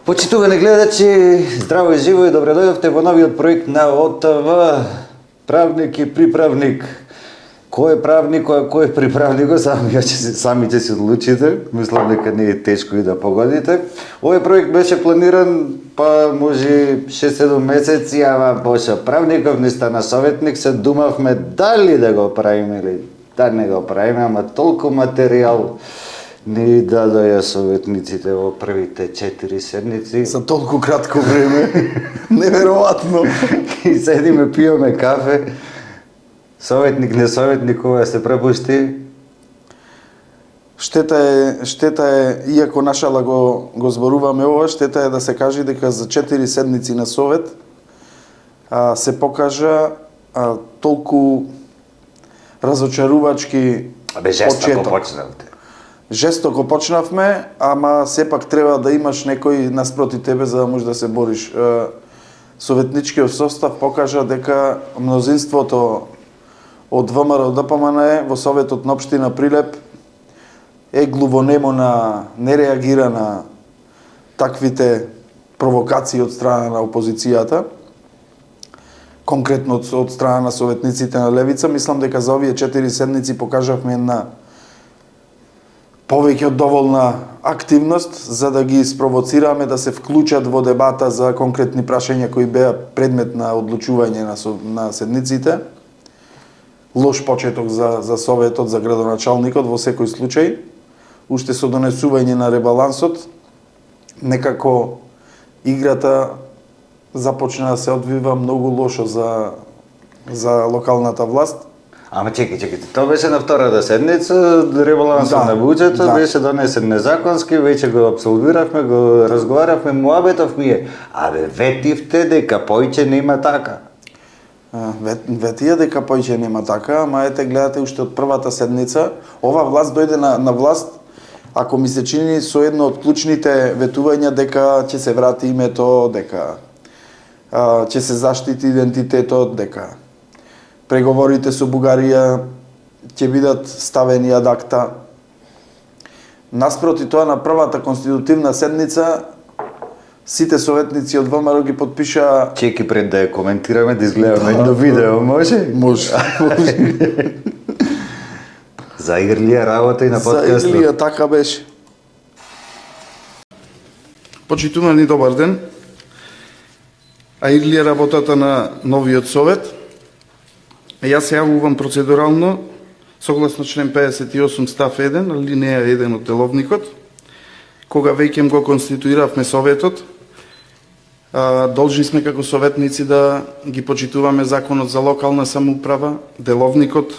Почитувани гледачи, здраво и живо и добре дојдовте во новиот проект на ОТВ Правник и приправник. Кој е правник, а кој е приправник, сами ќе се одлучите. Мислам дека не е тешко и да погодите. Овој проект беше планиран може 6-7 месеци, ама Боша Правников не стана советник, се думавме дали да го правиме или да не го правиме, ама толку материјал ни дадоја советниците во првите 4 седмици. За толку кратко време. Неверојатно. И седиме, пиеме кафе. Советник, не советник, кога се препушти. Штета е, иако нашала го зборуваме ова, штета е да се каже дека за 4 седмици на совет се покажа толку разочарувачки жестоко почнавте. Жестоко почнавме, ама сепак треба да имаш некој наспроти тебе за да можеш да се бориш. Советничкиот состав покажа дека мнозинството од ВМРО ДПМН во Советот на општина Прилеп е глувонемо не реагира на таквите провокации од страна на опозицијата, конкретно од страна на советниците на левица. Мислам дека за овие 4 седмици покажавме една повеќе од доволна активност за да ги спровоцираме да се вклучат во дебата за конкретни прашања кои беа предмет на одлучување на седниците. Лош почеток за Советот, за градоначалникот во секој случај. Уште со донесување на ребалансот, некако играта започна да се одвива многу лошо за локалната власт. Ама чекайте, тоа беше на втората седница, ребалансот на буџетот беше донесен незаконски, веќе го апсолвиравме, го разговаравме, муабетов ми е, ветивте дека поиќе нема така. Ветија дека поиќе нема така, ама ете гледате уште од првата седница, ова власт дојде на власт, ако ми се чини со едно од клучните ветувања дека ќе се врати името, дека ќе се заштити идентитетот, дека преговорите со Бугарија ќе бидат ставени ад акта. Наспроти тоа, на првата конститутивна седница сите советници од ВМРО ги подпиша... Чеки пред да ја коментираме, да изгледаме едно видео, може? Може. За Ирлија работа и на подкастот. За Ирлија така беше. Почитувани, добар ден. А Ирлија работата на новиот совет. Јас се јавувам процедурално, согласно член 58 став 1, алинеја 1 од деловникот, кога веќе го конституиравме советот, должни сме како советници да ги почитуваме законот за локална самоуправа, деловникот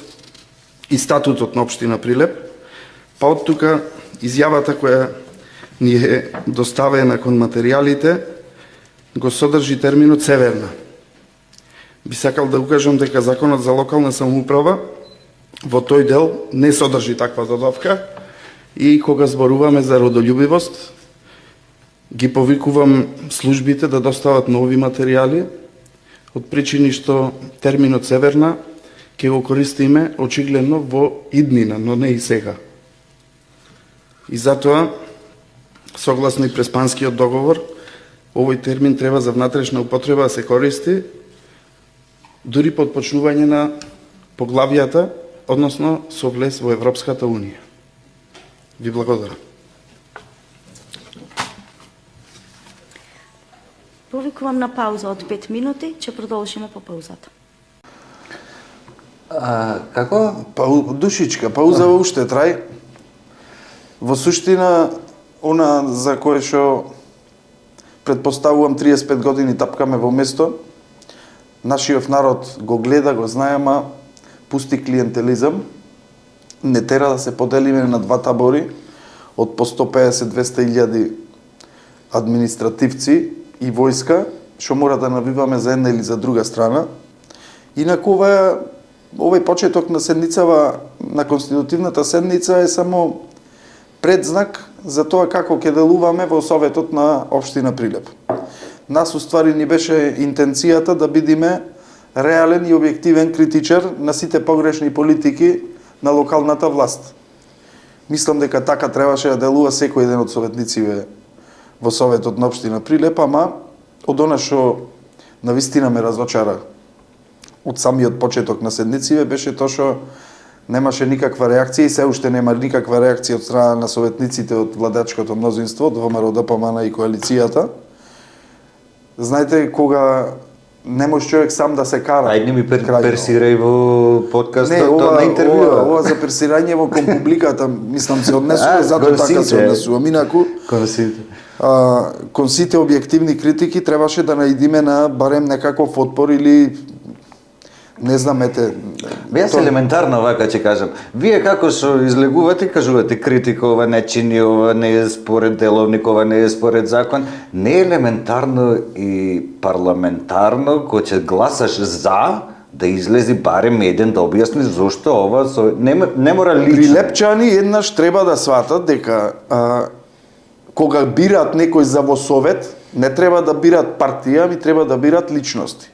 и статутот на општина Прилеп, па од тука изјавата која ни е доставена кон материјалите го содржи терминот северна. Би сакал да укажам дека законот за локална самоуправа во тој дел не содржи таква додавка и кога зборуваме за родолюбивост, ги повикувам службите да достават нови материјали од причини што терминот северна ќе го користиме очигледно во иднина, но не и сега. И затоа, согласно и Преспанскиот договор, овој термин треба за внатрешна употреба да се користи дури под почнување на поглавијата, односно со влез во Европската Унија. Ви благодарам. Повикувам на пауза од 5 минути, ќе продолжиме по паузата. Како? Душичка, пауза уште трај. Во суштина, она за кое што предпоставувам 35 години тапкаме во место, нашиот народ го гледа, го знае, ама пусти клиентелизам, не тера да се поделиме на два табори од по 150-200 илјади административци и војска, што мора да навиваме за една или за друга страна. Инаку овој почеток на седницава, на конститутивната седница е само предзнак за тоа како ќе делуваме во Советот на општина Прилеп. Нас уствари ни беше интенцијата да бидиме реален и објективен критичар на сите погрешни политики на локалната власт. Мислам дека така требаше да делува секој еден од советниците во Советот на општина Прилеп, ама од она што навистина ме разочара од самиот почеток на седнициве беше тоа што немаше никаква реакција и се уште нема никаква реакција од страна на советниците од владачкото мнозинство, од ВМРО, ДПМН и коалицијата. Знаете, кога не може човек сам да се кара. Ајде ми персирај во подкастот, тоа на интервју. Ова за персирање во кон публиката, мислам се однесува, затоа така се однесува. Инаку, кон сите објективни критики требаше да наидиме на барем некаков отпор или не знам, ете... Јас елементарно вака ќе кажам. Вие како што излегувате, кажувате критика, ова не чини, ова не е според деловник, ова не е според закон. Не е елементарно и парламентарно, кој ќе гласаш за, да излези барем еден да објасни зошто ова не мора лично. Прилепчани еднаш треба да сватат дека кога бираат некој за во совет, не треба да бираат партија, ми треба да бираат личности.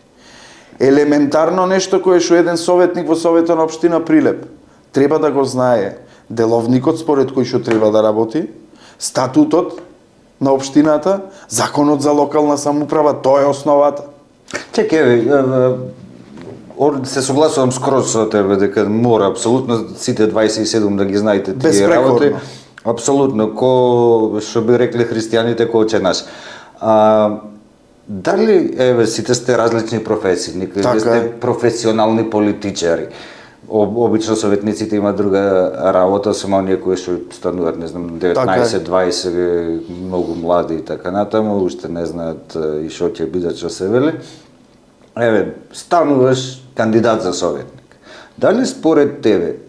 Елементарно нешто кое што еден советник во Советот на општина Прилеп треба да го знае деловникот според кој што треба да работи, статутот на општината, законот за локална самоуправа, тоа е основата. Чекај, се согласувам скроз со тебе дека мора апсолутно сите 27 да ги знаете тие работи. Апсолутно, ко што би рекле христијаните, ко Отче наш. Дали, еве, сите сте различни професии, некои сте професионални политичари. Обично советниците имаат друга работа, само оние кои што стануваат, не знам, 19-20, многу млади и така натаму, уште не знаат и што ќе бидат, што се вели. Еве, стануваш кандидат за советник. Дали според тебе,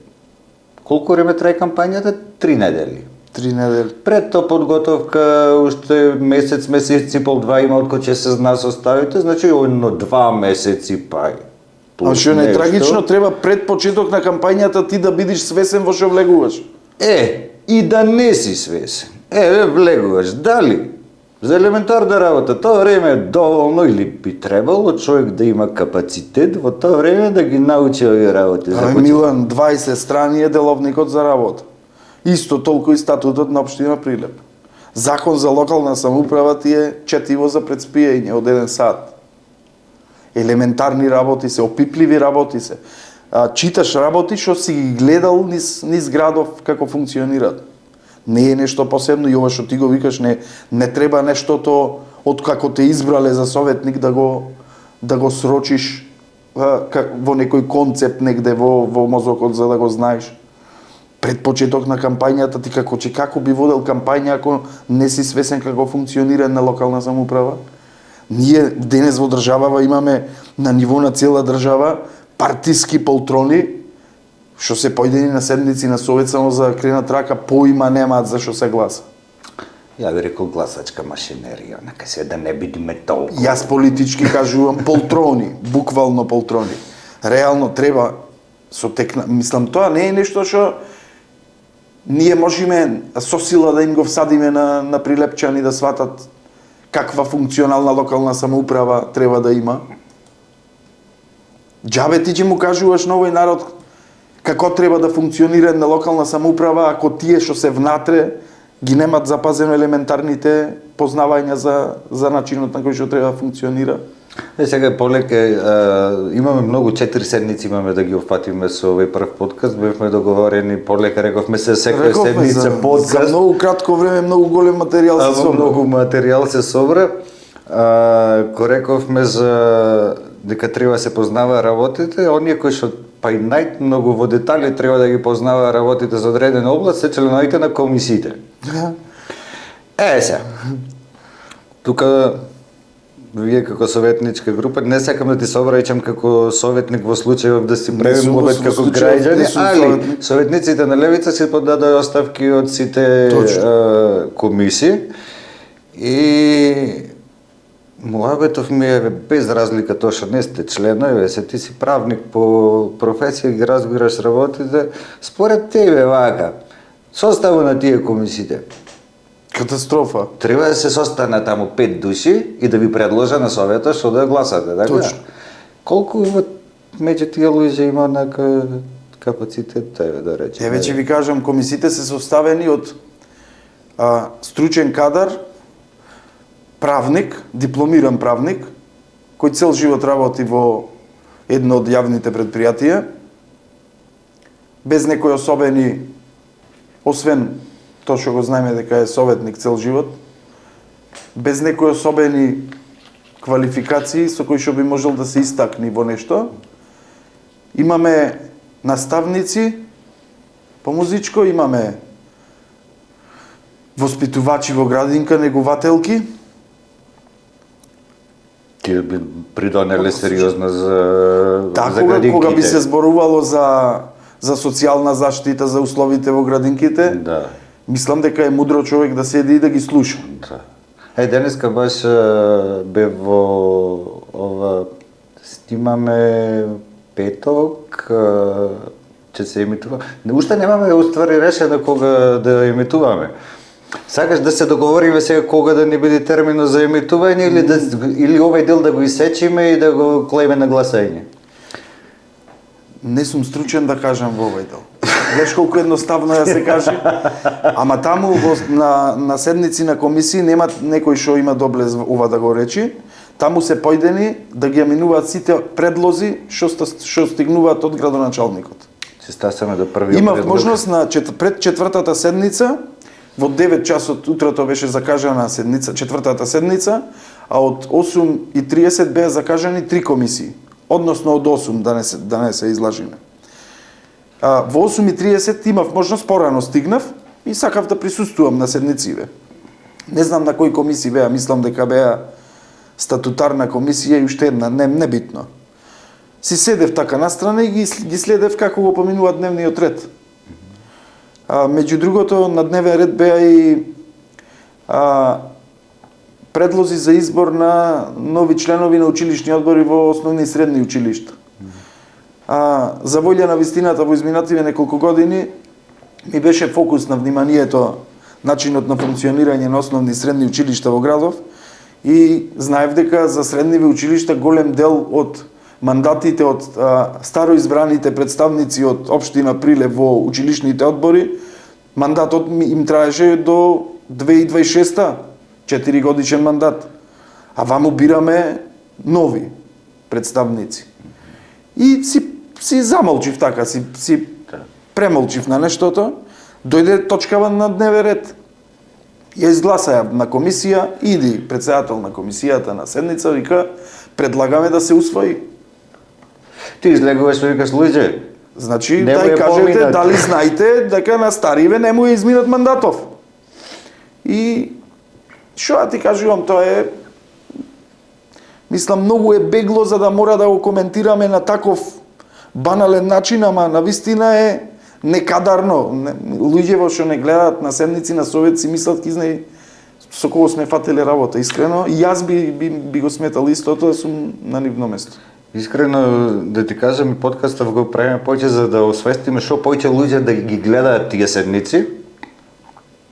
колку време трае кампањата? 3 недели. 3 недели. Пред тоа подготовка, уште месец и пол, два има откој ќе се зна составите, значи едно 2 месеци пај. А што не трагично, треба пред почеток на кампањата ти да бидиш свесен во што влегуваш. И да не си свесен. Влегуваш. Дали? За елементарна работа, тоа време е доволно или би требало човек да има капацитет во тоа време да ги научи овие работи. Милан, 20 страни е деловникот за работа. Исто толку и статутот на општина Прилеп. Закон за локална самоуправа ти е четиво за предспиење од 1 сат. Елементарни работи се, опипливи работи се. Читаш работи што си ги гледал низ градов како функционираат. Не е нешто посебно и ова што ти го викаш, не треба нештото од како те избрале за советник да го срочиш во некој концепт негде во мозокот за да го знаеш. Пред почеток на кампањата ти како би водел кампања ако не си свесен како функционира на локална самоуправа? Ние денес во државава имаме на ниво на цела држава партиски полтрони што се појдени на седници на совет само за кренат рака, поима немаат за што се гласа. Ја би рекол гласачка машинерија, нека се да не бидиме толку. Јас политички кажувам полтрони, буквално полтрони. Реално треба мислам тоа не е нешто што ние можеме со сила да им го всадиме на прилепчани да сватат каква функционална локална самоуправа треба да има. Џабе ти ќе му кажуваш на овој народ како треба да функционира на локална самоуправа ако тие што се внатре ги немат запазено елементарните познавања за начинот на кој што треба да функционира. Сега полека имаме многу 4 седмици имаме да ги опфатиме со овој прв подкаст, бевме договорени, полека рековме се секоја седмица подкаст. За многу кратко време многу голем материјал се собра. Многу материјал се собра. Ко рековме за дека треба да се познава работите, оние кои што па и најмногу во детали треба да ги познава работите за одредена област се членовите на комисиите. Сега. Тука вие како советничка група, не сакам да ти се обраќам како советник во случајов да си правим обид како граѓани, али советниците на левица си подадоа оставки од сите комисии и муабетов ми е без разлика тоа што не сте членови, се ти си правник по професија, ги разбираш работите, според тебе вака, составот на тие комисиите катастрофа. Треба да се состана таму 5 души и да ви предложа на советот што да гласате, така? Точно. Колку меѓу тие луѓе има на капацитет, да речем? Веќе ви кажам, комисиите се составени од стручен кадар правник, дипломиран правник, кој цел живот работи во едно од јавните предпријатија, без некои особени, освен тоа што го знаеме дека е советник цел живот, без некои особени квалификации со кои што би можел да се истакни во нешто. Имаме наставници по музичко, имаме воспитувачи во градинка, негователки. Тие би придонеле сериозно за градинките. Кога би се зборувало за социјална заштита, за условите во градинките, Да. мислам дека е мудро човек да седи и да ги слуша. Да. Денеска баш бе во ова снимаме петок, ќе се емитува. Уште немаме уствари решено кога да емитуваме. Сакаш да се договориме сега кога да ни биде терминот за емитување или овој дел да го исечиме и да го клеиме на гласање? Не сум стручен да кажам во овој дел. Гледаш колку едноставно ја се каже. Ама таму на седници на комисии нема некој што има доблез ова да го речи. Таму се појдени да ги аминуваат сите предлози што стигнуваат од градоначалникот. Се стасаме до првиот Имав предлог. можност пред четвртата седница, во 9 часот утрото беше закажана четвртата седница, а од 8:30 беа закажани 3 комисии. Односно од 8, да не се излажиме. Во 8:30 имав можност, порано стигнав и сакав да присуствувам на седнициве. Не знам на кои комисии беа, мислам дека беа статутарна комисија и уште една, небитно. Си седев така настрана и ги следев како го поминува дневниот ред. Меѓу другото, на дневен ред беа и предлози за избор на нови членови на училишни одбори во основни и средни училишта. За волја на вистината во изминативе неколку години ми беше фокус на вниманието начинот на функционирање на основни и средни училишта во градов и знаев дека за средниве училишта голем дел од мандатите од старо избраните представници од општина Прилеп во училишните одбори, мандатот им траеше до 2026-та, 4 годишен мандат. А ваму бираме нови представници. И си замолчив така, си премолчив на нештото, дојде точкава на дневен ред. Ја изгласаја на комисија, иди председател на комисијата на седница, вика, предлагаме да се усвои. Ти излегуваш и викаш луѓе. Значи, не дај кажете дали знаете дека на стариве не му е изминат мандатов. И што ја ти кажувам, тоа е, мислам, многу е бегло за да мора да го коментираме на таков банален начин, ама на вистина е некадарно. Луѓе во што не гледаат на седници на совет си мислат ки знае со кого сме фателе работа. Искрено, и јас би го сметал истото, да сум на нивно место. Искрено да ти кажам, подкастов го правиме повеќе за да освестиме што повеќе луѓе да ги гледаат тие седници.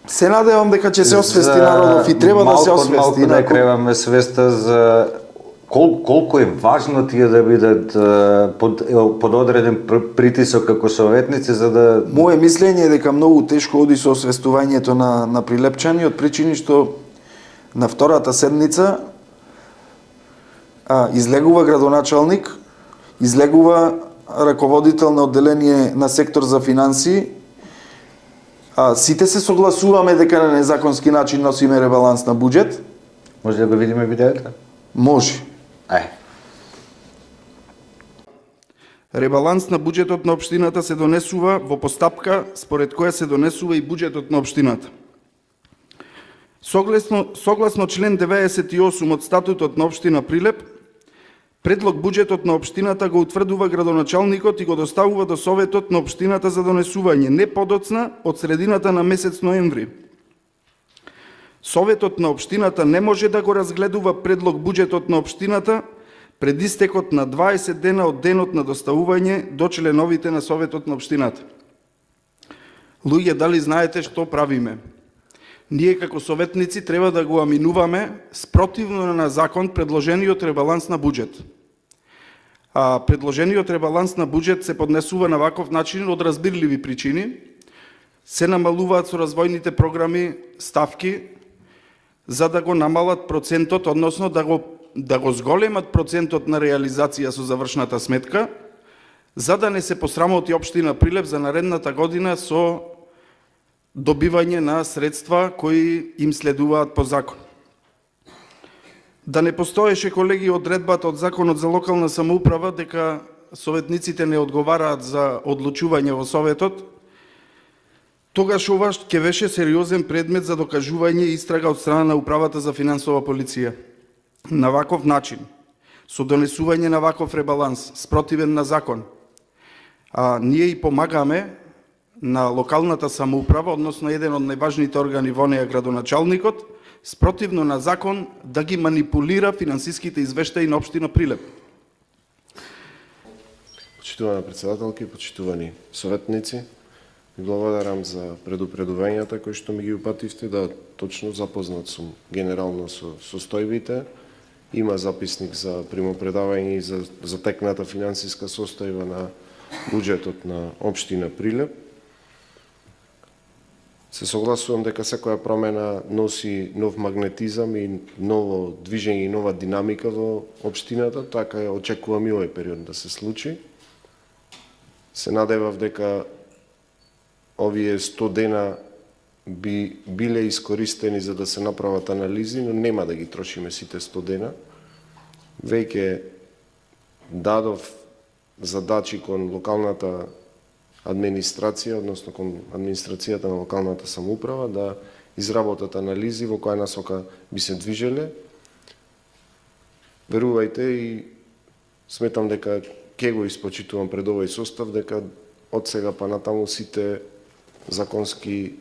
Се надевам дека ќе се освести народов и треба да се освести. Малку да креваме свеста за колку е важно тие да бидат под одреден притисок како советници за да... Моje мислење е дека многу тешко оди со освестувањето на прилепчани од причини што на втората седница излегува градоначалник, излегува раководител на одделение на сектор за финансии. Сите се согласуваме дека на незаконски начин носиме ребаланс на буџет. Може да го видиме видеото? Може. Ребаланс на буџетот на општината се донесува во постапка според која се донесува и буџетот на општината. Согласно член 98 од статутот на општина Прилеп, предлог буџетот на општината го утврдува градоначалникот и го доставува до советот на општината за донесување не подоцна од средината на месец ноември. Советот на општината не може да го разгледува предлог буџетот на општината пред истекот на 20 дена од денот на доставување до членовите на Советот на општината. Луѓе, дали знаете што правиме? Ние како советници треба да го аминуваме спротивно на закон предложениот ребаланс на буџет. Предложениот ребаланс на буџет се поднесува на ваков начин од разбирливи причини. Се намалуваат со развојните програми ставки за да го намалат процентот, односно да го зголемат процентот на реализација со завршната сметка, за да не се посрамоти општина Прилеп за наредната година со добивање на средства кои им следуваат по закон. Да не постоеше, колеги, одредбата од Законот за локална самоуправа дека советниците не одговараат за одлучување во Советот, тогаш ова ќе беше сериозен предмет за докажување и истрага од страна на Управата за финансова полиција. На ваков начин, со донесување на ваков ребаланс, спротивен на закон, а ние и помагаме на локалната самоуправа, односно еден од најважните органи во неја, градоначалникот, спротивно на закон да ги манипулира финансиските извештаи на општина Прилеп. Почитувана председателки, почитувани советници, ви благодарам за предупредувањата кои што ми ги упативте, да точно запознат сум генерално со состојбите. Има записник за примопредавање и за текната финансиска состојба на буџетот на општина Прилеп. Се согласувам дека секоја промена носи нов магнетизам и ново движење и нова динамика во општината, така очекувам и овој период да се случи. Се надевав дека овие 100 дена би биле искористени за да се направат анализи, но нема да ги трошиме сите 100 дена. Веќе дадов задачи кон локалната администрација, односно кон администрацијата на локалната самоуправа, да изработат анализи во која насока би се движеле. Верувајте и сметам дека ќе го испочитувам пред овој состав, дека од сега па натаму сите законски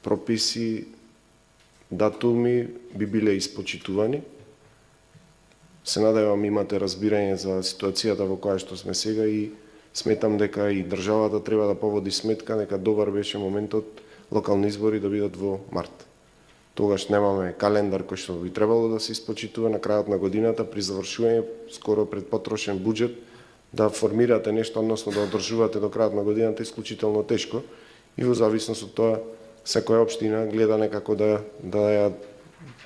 прописи, датуми би биле испочитувани. Се надевам имате разбирање за ситуацијата во која што сме сега и сметам дека и државата треба да поводи сметка дека добар беше моментот локални избори да бидат во март. Тогаш немаме календар кој што би требало да се испочитува на крајот на годината при завршување скоро пред потрошен буџет, да формирате нешто, односно да одржувате до крајот на годината исклучително тешко и во зависност од тоа секоја општина гледа некако да ја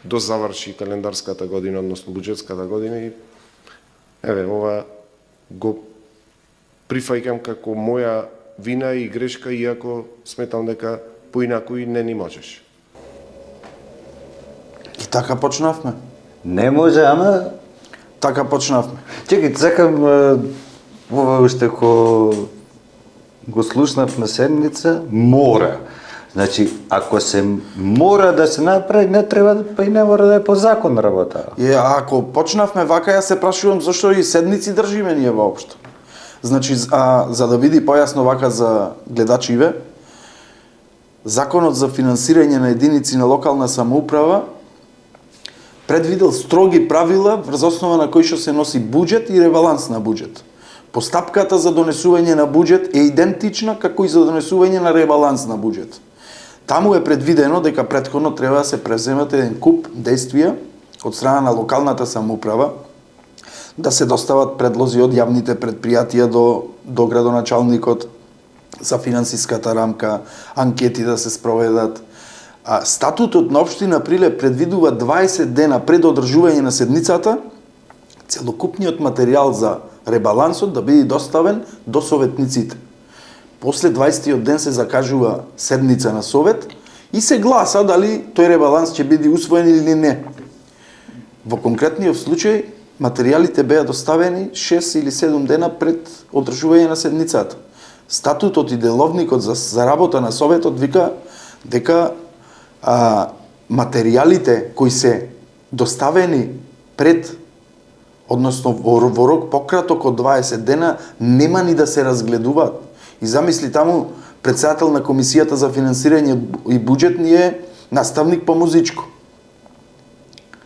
дозаврши календарската година, односно буџетската година и еве ова го прифаќам како моја вина и грешка, иако сметам дека поинаку и не ни можеш. И така почнавме. Не може, ама Така почнавме. чекајте, сакам ова уште го слушнав на седница, мора. Значи, ако се мора да се направи, не треба, па и не мора да е по закон работа. Ако почнавме вака, ја се прашувам зашто и седници држиме ние воопшто. Значи, за да биде појасно вака за гледачиве, Законот за финансирање на единици на локална самоуправа предвидел строги правила врз основа на кои што се носи буџет и ребаланс на буџет. Постапката за донесување на буџет е идентична како и за донесување на ребаланс на буџет. Таму е предвидено дека претходно треба да се преземат еден куп действија од страна на локалната самоуправа, да се достават предлози од јавните предпријатија до градоначалникот за финансиската рамка, анкети да се спроведат. А статутот на општина Прилеп предвидува 20 дена пред одржување на седницата целокупниот материјал за ребалансот да биде доставен до советниците. После 20-тиот ден се закажува седница на совет и се гласа дали тој ребаланс ќе биде усвоен или не. Во конкретниот случај материјалите беа доставени 6 или 7 дена пред одржување на седницата. Статутот и деловникот за работа на советот вика дека материјалите кои се доставени пред, односно во рок пократок од 20 дена, нема ни да се разгледуваат. И замисли таму председател на Комисијата за финансирање и буџет ни е наставник по музичко.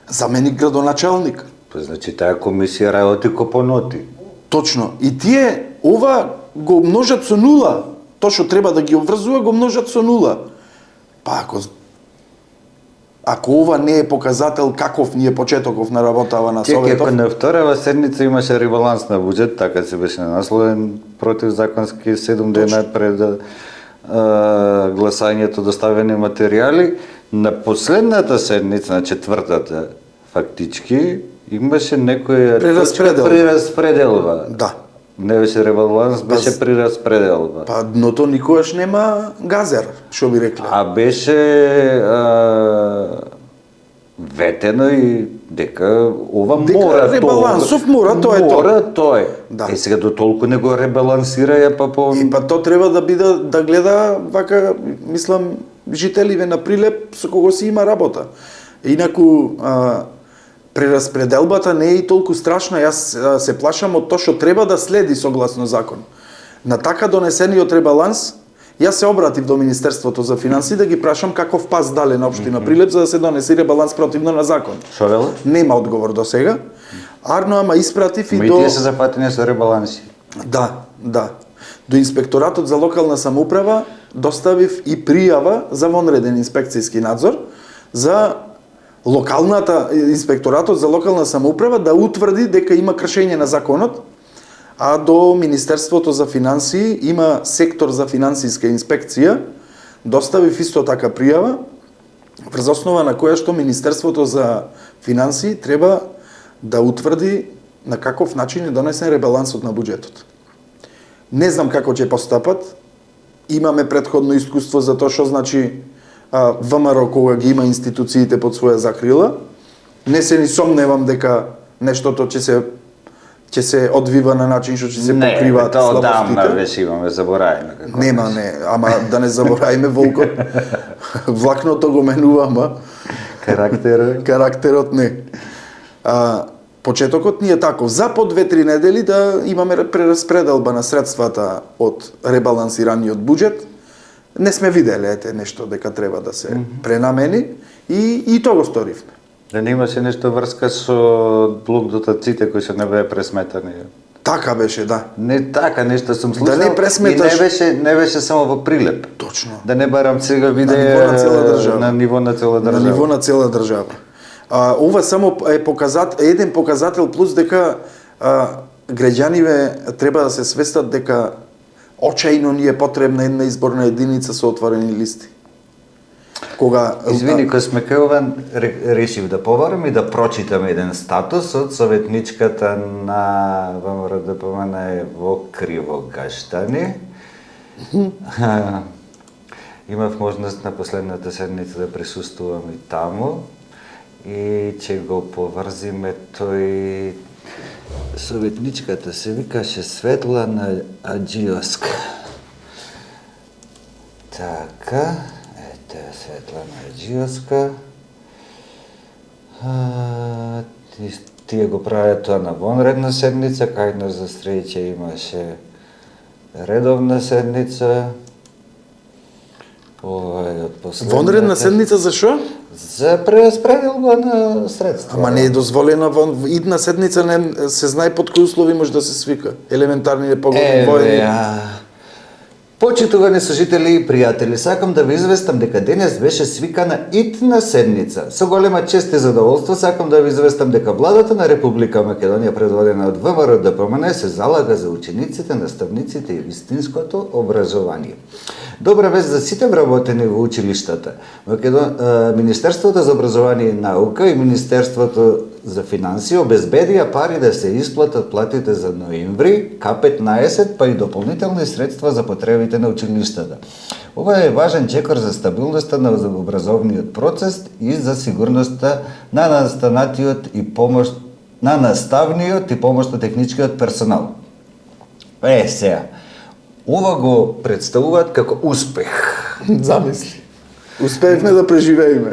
Заменик градоначалник. Значи, таа комисија работи ко по ноти. Точно. И тие ова го множат со нула. Тоа што треба да ги обврзува го множат со нула. Па ако ова не е показател каков ни е почетоков на работава на советов. Чекај, на вторава седница имаше ребаланс на буџет, така се беше насловен противзаконски 7 дена пред гласањето доставени материјали. На последната седница, на четвртата, фактички, имаше некоја Прераспределба. прераспределба. Да. Не беше ребаланс, беше прераспределба. Па дното никогаш нема газер, што би рекле. А беше ветено и дека ова Дека мора ребалансов мора, тоа е тоа. Мора, тоа е. Да. Сега до толку не го ребалансираја, па по... И па то треба да биде да гледа вака, мислам, жителиве на Прилеп со кого си има работа. Инаку прераспределбата не е и толку страшна, јас се плашам од тоа што треба да следи согласно закон. На така донесениот ребаланс, јас се обратив до Министерството за финансии да ги прашам каков пас дале на општина Прилеп за да се донесе ребаланс противно на закон. Шо веле? Нема одговор до сега. Арно, ама испратив и Ма и до... тие се зафатени со ребаланси. Да, да. До Инспекторатот за локална самоуправа доставив и пријава за вонреден инспекцијски надзор за Инспекторатот за локална самоуправа да утврди дека има кршење на законот, а до Министерството за финансии има сектор за финансиска инспекција, доставив исто така пријава, врз основа на која што Министерството за финансии треба да утврди на каков начин е донесен ребалансот на буџетот. Не знам како ќе постапат. Имаме претходно искуство за тоа што значи ВМРО кога ги има институциите под своја закрила. Не се ни сомневам дека нештото ќе се одвива на начин што ќе се покриваат тоа одамна слабостите. веќе имаме, забораеме како. Нема, не, ама да не забораиме волкот. Влакното го менува, ама карактерот не. Почетокот ни е таков. За по 2-3 недели да имаме прераспределба на средствата од ребалансираниот буџет. Не сме виделе нешто дека треба да се пренамени и тоа го сторивме. Да не имаше нешто врска со блок дотаците кои се не беа пресметани. Така беше, да. Не така нешто сум слушал. Да не пресметаш. И не беше само во Прилеп. Точно. Да не барам сега видеа ниво на цела држава. на ниво на цела држава. На ниво на цела држава. Ова само е еден показател плюс дека граѓаниве треба да се свестат дека очајно ни е потребна една изборна единица со отворени листи. Кога Извини, кога сме кај ова, решив да побарам и да прочитам еден статус од советничката на ВМРО ДПМН во Кривогаштани. Имав можност на последната седница да присуствувам и таму и ќе го поврзиме тој. Советничката се викаше Светлана Аџиоска. Така, ете Светлана Аџиоска. Тие го правят тоа на вонредна седница, кај нас за среќа имаше редовна седница. Ова е од последната. Вонредна седница за што? За прераспределба на средства. Ама не е дозволена идна седница, не се знае под кои услови може да се свика. Елементарни непогодни воени. Почитувани служители и пријатели, сакам да ви известам дека денес беше свикана итна седница. Со голема чест и задоволство сакам да ви известам дека владата на Република Македонија, предводена од ВМРО ДПМН, се залага за учениците, наставниците и вистинското образование. Добра вест за сите вработени во училиштата. Министерството за образование и наука и Министерството за финансии обезбедија пари да се исплатат платите за ноември, К15, па и дополнителни средства за потребите на училиштата. Ова е важен чекор за стабилноста на образовниот процес и за сигурноста на наставниот и помошно-техничкиот персонал. Сега, ова го представуваат како успех. Замисли. Успеевме да преживееме.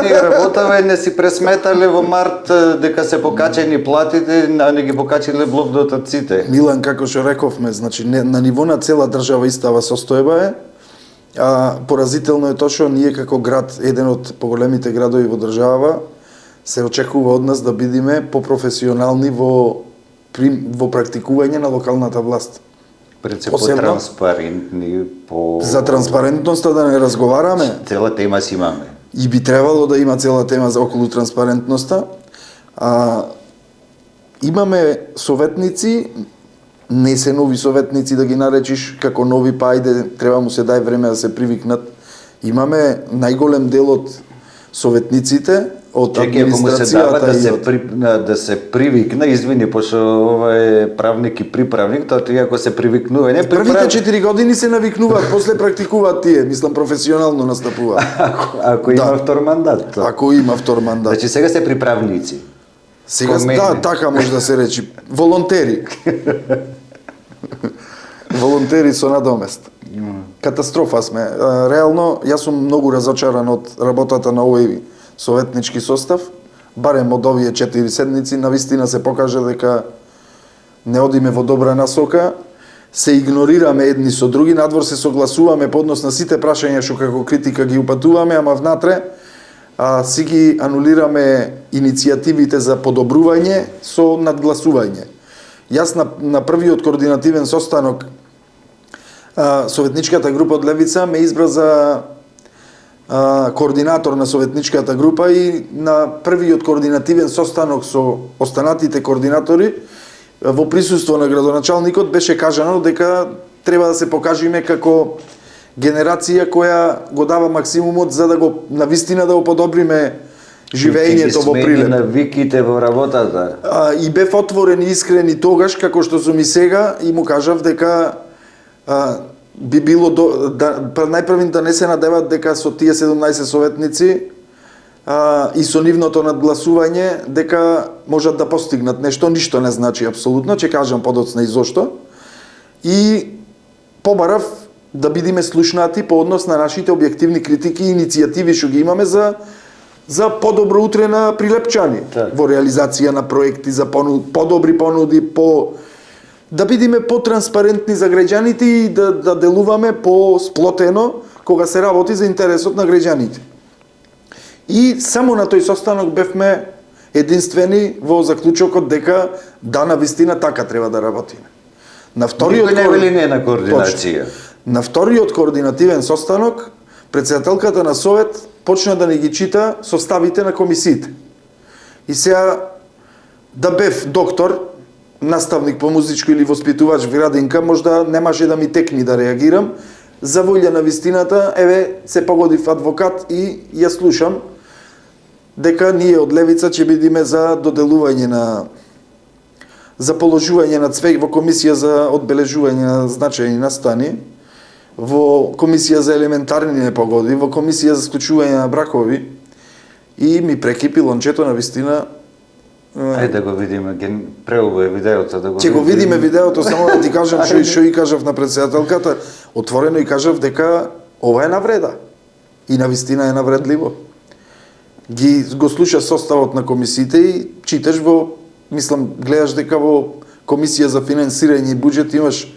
Ние работаве, не си пресметале во март дека се покачени платите, а не ги покачиле блок дотаците. Милан, како што рековме, значи на ниво на цела држава истава состојба е. Поразително е тоа што ние како град, еден од поголемите градови во држава, се очекува од нас да бидеме попрофесионални во практикување на локалната власт. Пред по-транспарентни, За транспарентноста да не разговараме. Цела тема си имаме. И би требало да има цела тема за околу транспарентноста. Имаме советници, не се нови советници да ги наречиш како нови, па ајде треба му се дај време да се привикнат Имаме најголем дел од советниците, од Чеки, ако му се дава администрацијата и од... да се привикне, извини, пошто ова е правник и приправник, тоа ако се привикнува, не Првите 4 години се навикнуваат, после практикуваат тие, мислам професионално настапуваат. ако има втор мандат. Ако има втор мандат. Значи сега се приправници. Сега Комене. да, така може да се речи. Волонтери. Волонтери со надомест. Катастрофа сме. Реално, јас сум многу разочаран од работата на овој советнички состав. Барем од овие 4 седмици, навистина се покажа дека не одиме во добра насока, се игнорираме едни со други, надвор се согласуваме по однос на сите прашања што како критика ги упатуваме, ама внатре си ги анулираме иницијативите за подобрување со надгласување. Јас на првиот координативен состанок советничката група од Левица ме избра за координатор на советничката група и на првиот координативен состанок со останатите координатори во присуство на градоначалникот беше кажано дека треба да се покажеме како генерација која го дава максимумот за да го навистина да го подобриме живеењето во Прилеп. Навиките во работата. И бев отворен и искрен и тогаш, како што сум и сега, и му кажав дека би било најпрвин да не се надеват дека со тие 17 советници и со нивното надгласување дека можат да постигнат нешто, ништо не значи апсолутно, ќе кажам подоцна и зошто. И побарав да бидеме слушнати по однос на нашите објективни критики и иницијативи што ги имаме за подобро утре на прилепчани, во реализација на проекти за подобри понуди, да бидеме потранспарентни за граѓаните и да делуваме по-сплотено кога се работи за интересот на граѓаните. И само на тој состанок бевме единствени во заклучокот дека да, навистина така треба да работиме. На вториот на координација. На вториот координативен состанок претседателката на Совет почна да ни ги чита составите на комисиите. И сега да бев доктор, наставник по музичко или воспитувач в градинка, можда немаше да ми текни да реагирам. За волја на вистината, се погодив адвокат и ја слушам дека ние од Левица ќе бидиме за доделување за положување на цвеќ во комисија за одбележување на значајни настани, во комисија за елементарни непогоди, во комисија за склучување на бракови, и ми прекипи лончето на вистина. Ајде да го видиме, преубаво видеото да го Ќе го видиме видеото, само да ти кажам што и кажав на претседателката, отворено и кажав дека ова е навреда. И на вистина е навредливо. Го слушаш составот на комисиите и читаш мислам, гледаш дека во комисија за финансирање и буџет имаш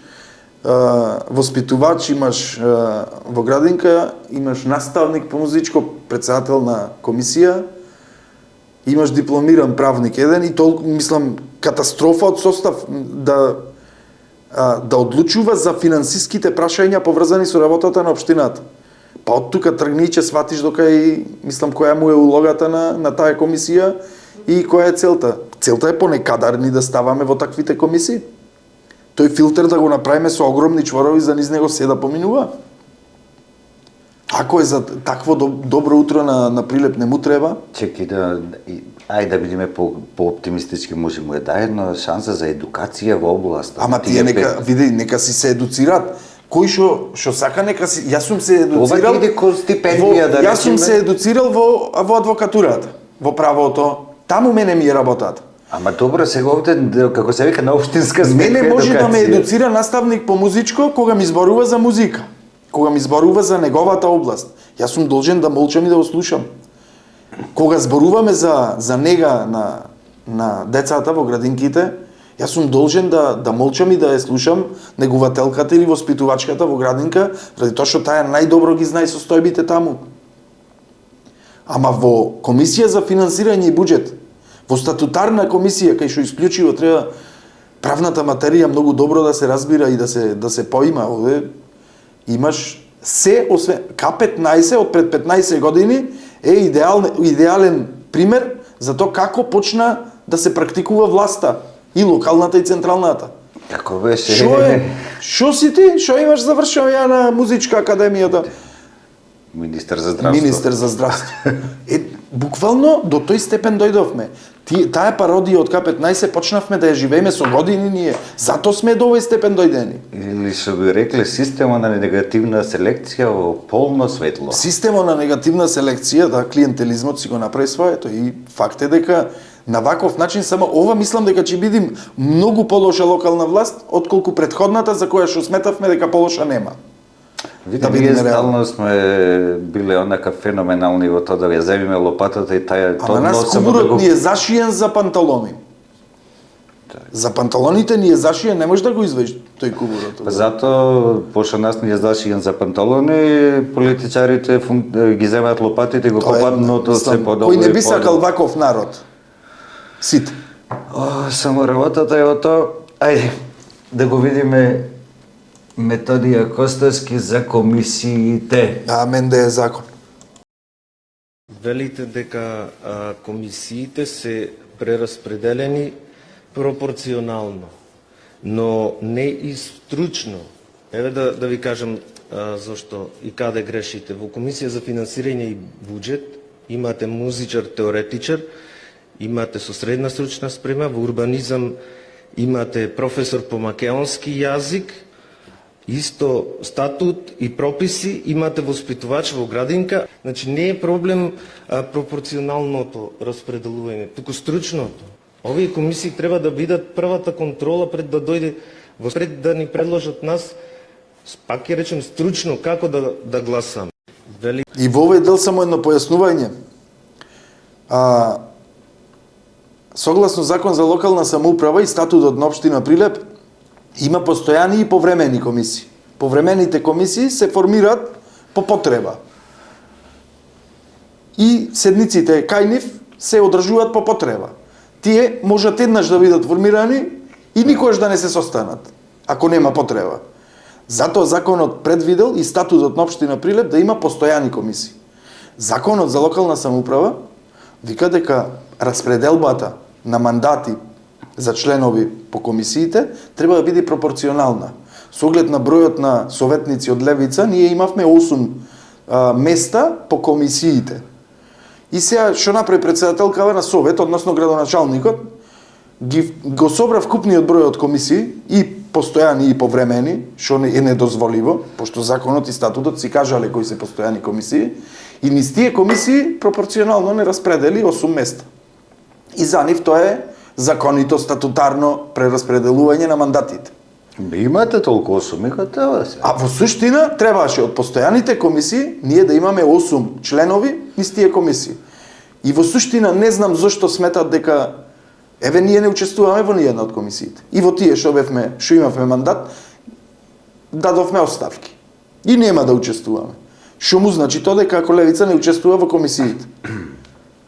воспитувач, имаш во градинка, имаш наставник по музичко, председател на комисија, имаш дипломиран правник еден и толку, мислам, катастрофа од состав да одлучува за финансиските прашања поврзани со работата на општината. Па од тука тргни ќе сватиш дока и, мислам, која му е улогата на таа комисија и која е целта. Целта е понекадарни да ставаме во таквите комисии. Тој филтер да го направиме со огромни чворови за низ него се да поминува. Ако е за такво добро утро на Прилеп не му треба. Чеки ајде да бидеме по-оптимистички, може му е да една шанса за едукација во област. Ама тие нека си се едуцираат. Кој што сака нека си, јас сум се едуцирал. Ова иде кој стипендија да речеме. Јас сум се едуцирал во адвокатурата, во правото. Таму мене ми е работата. Ама добро, сега овде, како се вика, на општинска сметка мене може да ме едуцира наставник по музичко кога ми зборува за музика, кога ми зборува за неговата област. Јас сум должен да молчам и да го слушам. Кога зборуваме за нега на децата во градинките, јас сум должен да молчам и да ја слушам негователката или воспитувачката во градинка, заради тоа што таа најдобро ги знае состојбите таму. Ама во комисија за финансирање и буџет, во статутарна комисија, кај што исклучиво треба правната материја многу добро да се разбира и да се поима, овде имаш се, освен К15 од пред 15 години е идеален пример за тоа како почна да се практикува власта, и локалната и централната. Како беше? Што си ти? Што имаш завршено ја на музичка академијата? Министер за здравство. Министер за здравство. Буквално до тој степен дојдовме. Таа пародија од К15 почнавме да ја живееме со години ние. Зато сме до овој степен дојдени. Или што би рекле система на негативна селекција во полно светло. Системот на негативна селекција, да, клиентелизмот си го направи своето и факт е дека на ваков начин само ова мислам дека ќе бидим многу полоша локална власт отколку претходната за која што сметавме дека полоша нема. Види, ние стално сме биле онака феноменални во тоа да ја земиме лопатата и таја Ама нас кубурот ни е зашиен за панталони. За панталоните ни е зашиен, не можеш да го извадиш тој кубурот. Зато, пошто нас ни е зашиен за панталони, политичарите ги земаат лопатите и го копаат, но тоа се подобро. Кој не би сакал ваков народ? Сите. Само работата е ото, ајде, да го видиме Методија Костовски за комисиите. Мен да е закон. Велите дека комисиите се прераспределени пропорционално, но не и стручно. Еве да ви кажам зашто и каде грешите. Во Комисија за финансирање и буџет имате музичар, теоретичар, имате со средна стручна спрема, во урбанизам имате професор по македонски јазик, исто статут и прописи, имате воспитувач во градинка. Значи не е проблем пропорционалното распределување, туку стручното. Овие комисии треба да бидат првата контрола пред да дојде, пред да ни предложат нас, пак ќе речем стручно, како да гласаме. И во овој дел само едно појаснување. Согласно Закон за локална самоуправа и статутот на општина Прилеп, има постојани и повремени комисии. Повремените комисии се формираат по потреба. И седниците кај нив се одржуваат по потреба. Тие можат еднаш да бидат формирани и никогаш да не се состанат, ако нема потреба. Затоа законот предвидел и статутот на општина Прилеп да има постојани комисии. Законот за локална самоуправа вика дека распределбата на мандати за членови по комисиите треба да биде пропорционална. Со оглед на бројот на советници од левица, ние имавме 8 места по комисиите. И сега што направи председателкава на совет, односно градоначалникот, го собра вкупниот број од комисии, и постојани и повремени, што е недозволиво, пошто законот и статутот си кажале кои се постојани комисии, и низ тие комисии пропорционално не распредели 8 места. И за нив тоа е законито статутарно прераспределување на мандатите. Имате толку 8, тоа се. А во суштина требаше од постојаните комисии ние да имаме 8 членови низ тие комисии. И во суштина не знам зошто сметат дека еве ние не учествуваме во ниједна од комисиите. И во тие што имавме мандат, дадовме оставки. И нема да учествуваме. Што му значи тоа дека ако левица не учествува во комисиите?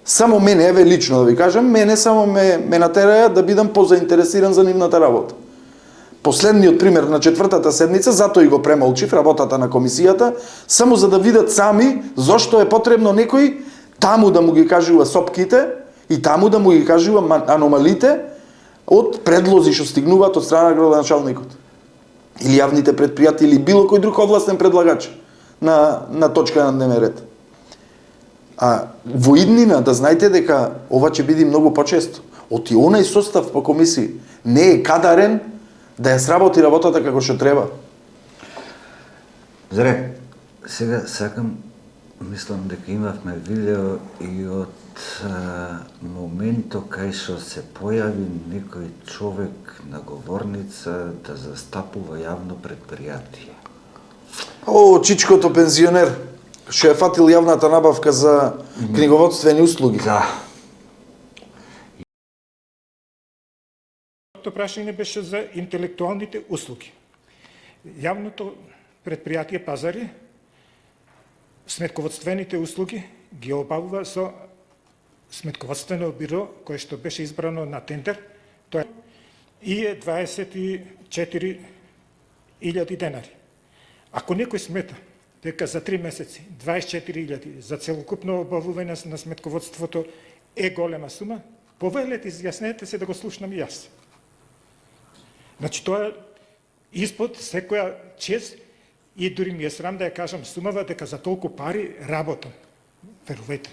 Само мене, еве лично да ви кажам, мене само ме натераја да бидам позаинтересиран за нивната работа. Последниот пример на четвртата седница, затоа и го премолчив работата на комисијата, само за да видат сами зошто е потребно некој таму да му ги кажува сопките и таму да му ги кажува аномалите од предлози што стигнуваат од страна на градоначалникот. Или јавните предпријатија, или било кој друг овластен предлагач на точка на дневен ред. А во иднина да знаете дека ова ќе биде многу почесто. Од и онај состав по комисии не е кадарен да ја сработи работата како што треба. Зре, сега сакам, мислам дека имавме видео и од моментот кај што се појави некој човек на говорница да застапува јавно предпријатие. Чичкото пензионер, што е фатил јавната набавка за книговодствени услуги. Да. Прашање беше за интелектуалните услуги. Јавното предпријатие Пазари сметководствените услуги ги обавува со сметководствено биро кое што беше избрано на тендер. Тоа и е 24.000 денари. Ако некој смета дека за 3 месеци 24.000 за целокупно обавување на сметководството е голема сума, повелете, изјаснете се да го слушнам и јас. Значи тоа е испод секоја чест И дури ми е срам да ја кажам сумава дека за толку пари работам. Верувајте.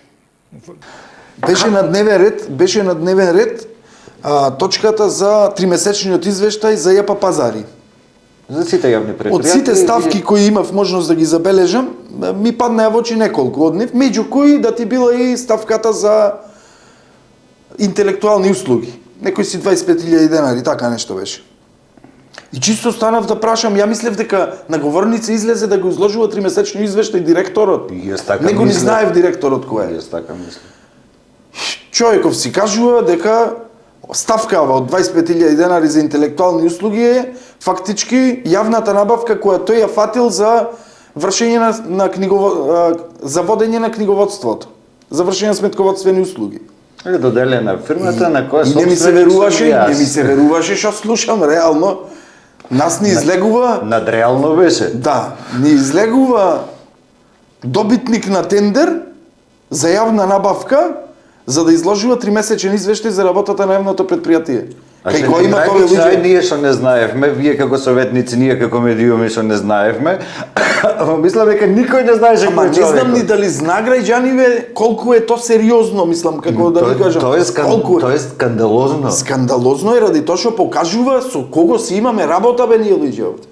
Беше на дневен ред точката за тримесечниот извештај за ЈП Пазари. За сите јавни предпријатија. Од сите ставки кои имав можност да ги забележам, ми падна во очи неколку од нив, меѓу кои да ти била и ставката за интелектуални услуги. Некои си 25.000 денари, така нешто беше. И чисто станав да прашам, ја мислев дека на говорница излезе да го изложува тримесечно извештај директорот. Јас така Него не мислев. знаев директорот кој е. Јас така мислам. Човеков си кажува дека ставкава од 25.000 денари за интелектуални услуги е фактички јавната набавка која тој ја фатил за вршење за водење на книговодството, за вршење на сметководствени услуги. Е доделена фирмата на која И не ми се веруваше што слушам реално. Нас ни излегува Надреално беше. Да, ни излегува добитник на тендер за јавна набавка за да изложува тримесечен извештај за работата на јавното предпријатие. Кај кој има тоа луѓе? Ние што не знаевме, вие како советници, ние како медиуми што не знаевме. Мислам дека никој не знаеше Ама кој не човек. знам ни дали зна граѓаниве колку е то сериозно, мислам, како да ви кажам. Тоа е Колку скандалозно. Скандалозно е ради тоа што покажува со кого си имаме работа бе ние луѓе овде.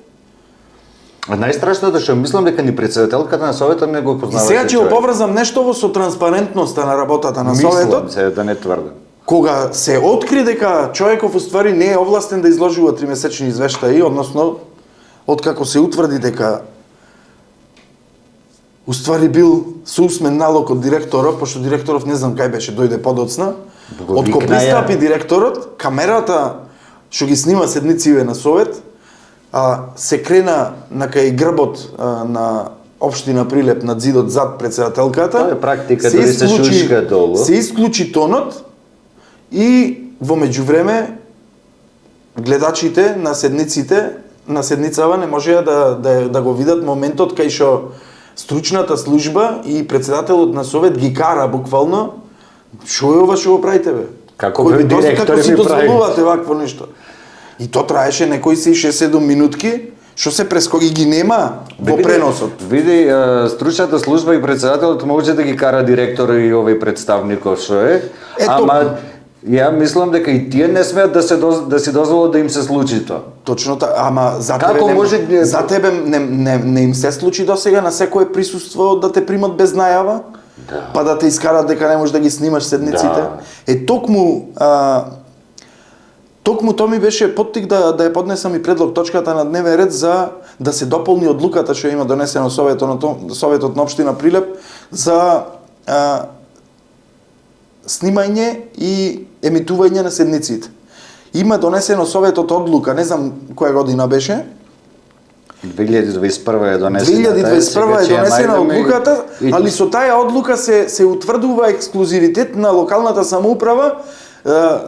Најстрашното е што мислам дека ни претседателката на советот не го И познаваше. сега ќе човек. поврзам нешто со транспарентноста на работата на Мислам советот. се да не тврдам. Кога се откри дека човеков уствари не е овластен да изложува тримесечни извештаи, односно откако се утврди дека уствари бил со усмен налог од директорот, пошто директоров не знам кај беше, дојде подоцна, Го од кога викна ја. пристапи директорот, камерата што ги снима седнициве на совет, се крена на кај грбот на општина Прилеп над зидот зад председателката. Тоа е практика, дори се шушка долу. Се исклучи тонот и во меѓувреме гледачите на седницава не можеа да го видат моментот кај што стручната служба и председателот на совет ги кара буквално што е ова што го правите бе? Како Кој бе би директор како си ми прави? дозволувате вакво нешто? И то траеше некои си 6-7 минутки, што се прескоки ги нема во преносот. Види, стручната служба и председателот може да ги кара директор и овој представников што е, Ето. ама ја мислам дека и тие не смеат да си дозволат да им се случи тоа. Точно така, ама за Како тебе може за тебе не им се случи досега на секое присуство да те примат без најава? Да. Па да те искарат дека не можеш да ги снимаш седниците? Да. Токму тоа ми беше поттик да ја поднесам и предлог точката на дневен ред за да се дополни одлуката што има донесено Советот на општина Прилеп за снимање и емитување на седниците. Има донесено Советот одлука, не знам која година беше. 2021 е донесена. 2021 е донесена одлуката, али со таа одлука се утврдува ексклузивитет на локалната самоуправа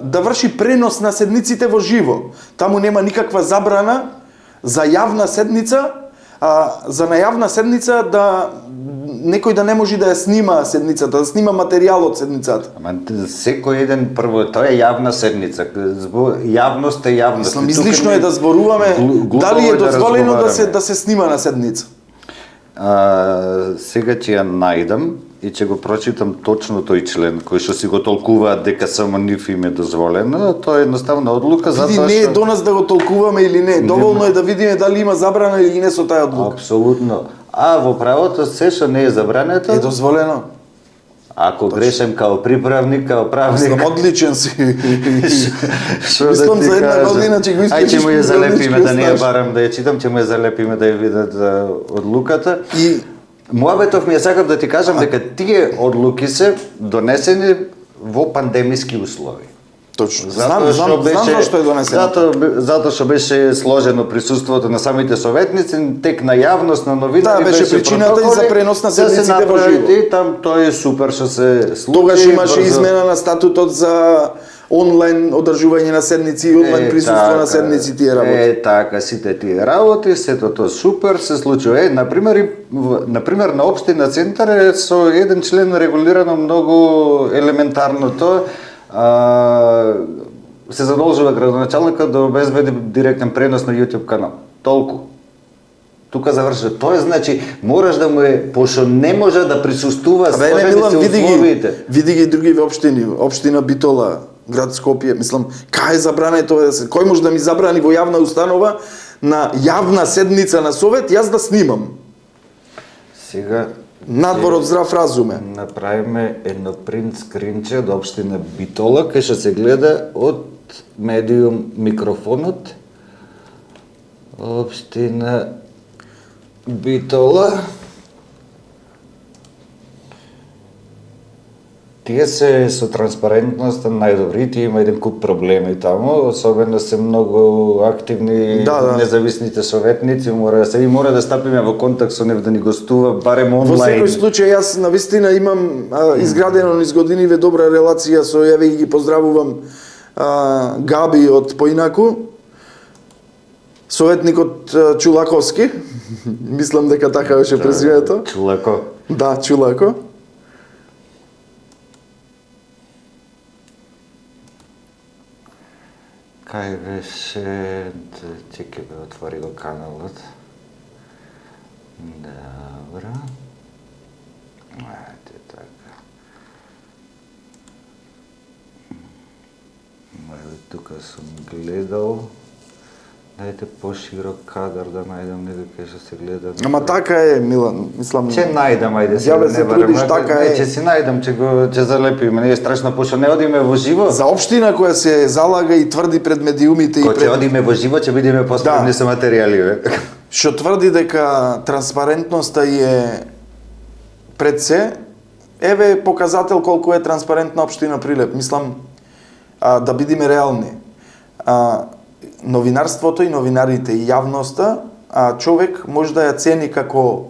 да врши пренос на седниците во живо. Таму нема никаква забрана за јавна седница, за најавна седница да некој да не може да ја снима седницата, да снима материјал од седницата. Ама секој еден прво, тоа е јавна седница. Јавност е јавност. Мислам, излишно е да зборуваме дали е дозволено да се снима на седница. Сега ќе ја најдам и ќе го прочитам точно тој член кој што си го толкуваат дека само нив им е дозволено. Тоа е едноставна одлука Види, затоа не е што до нас да го толкуваме или не. Доволно е да видиме дали има забрана или не со таа одлука. апсолутно. А во правото се што не е забрането, Е дозволено. ако грешам као приправник, као правник. Мислам, одличен си. Што Мислам, ти за една кажам? година ќе го Ај, ќе исклучиш му ја залепиме да не ја знаеш. барам да ја читам, ќе му ја залепиме да ја видат одлуката. И Муабетов ми ја сакав да ти кажам дека тие одлуки се донесени во пандемиски услови. точно. Знам зашто е донесено. Затоа што беше сложено присуството на самите советници, тек на јавност, на новинари, Да, беше причината и за пренос на седниците во живо. И там тоа е супер што се случи. Тогаш имаше брзо. измена на статутот за онлайн одржување на седници и онлайн присуство на седници тие работи. Така, сите тие работи, сето тоа супер се случува. Например, на општина Центар е со еден член регулирано многу елементарно тоа. Се задолжува градоначалникот да обезбеди директен пренос на YouTube канал. Толку. Тука завршува. Тоа значи мораш да му е, пошто не може да присуствува, Абе, не, сложени Милан, се условите. види ги други општини, општина Битола, град Скопје, мислам, кај е забрането да се, кој може да ми забрани во јавна установа на јавна седница на совет, јас да снимам. Сега Надвор од здрав разум е. направиме едно принт скринче од општина Битола, кај што се гледа од медиум микрофонот. Општина Битола. Тие се со транспарентноста најдобри, тие има еден куп проблеми таму, особено се многу активни Да. независните советници, мора да стапиме во контакт со нив да ни гостува барем Во онлайн. секој случај, јас навистина имам изградено низ годиниве добра релација со, ја ги поздравувам, Габи од Поинаку, советникот Чулаковски, мислам дека така беше презимето. Чулако. Да, Чулако. Кај беше... Чекай бе, отвори го каналот. Добро. Ајде така. Тука сум гледал. Дајте поширок кадар да најдам него кај што се гледа. Ама така е, Милан, мислам. Ќе најдам, ајде сега Јабе, се не барам. трудиш, така Не, е. ќе си најдам, ќе залепиме. Не е страшно, пошто не одиме во живо. За општина која се залага и тврди пред медиумите и Кога ќе пред одиме во живо, ќе бидеме поставени со материјали, бе. што тврди дека транспарентноста е пред се, еве показател колку е транспарентна општина Прилеп. Мислам, да бидеме реални. Новинарството и новинарите и јавноста, човек може да ја цени како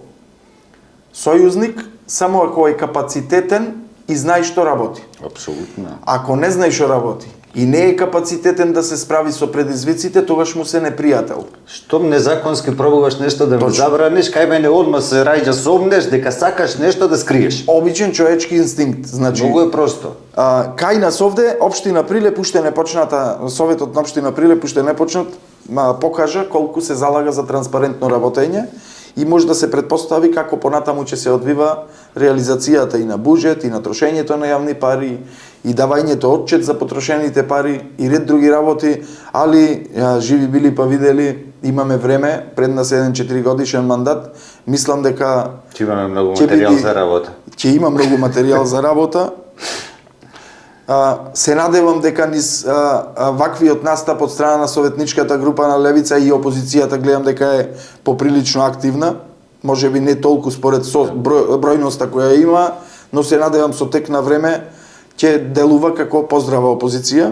сојузник само ако е капацитетен и знае што работи. Апсолутно. Ако не знае што работи и не е капацитетен да се справи со предизвиците, тогаш му се непријател. Штом незаконски пробуваш нешто да ми забраниш, кај мене одма се раѓа сомнеш дека сакаш нешто да скриеш. Обичен човечки инстинкт, значи. Многу е просто. Кај нас овде, општина Прилеп уште не почната, советот на општина Прилеп уште не почнат, покажа колку се залага за транспарентно работење и може да се предпостави како понатаму ќе се одвива реализацијата и на буџет, и на трошењето на јавни пари, и давањето отчет за потрошените пари и ред други работи, али живи били па видели, имаме време, пред нас еден 4 годишен мандат, мислам дека Ќе имаме многу материјал за работа. ќе има многу материјал за работа. Се надевам дека низ ваквиот настап од страна на советничката група на Левица и опозицијата гледам дека е поприлично активна, можеби не толку според бројноста која има, но се надевам со тек на време ќе делува како поздрава опозиција.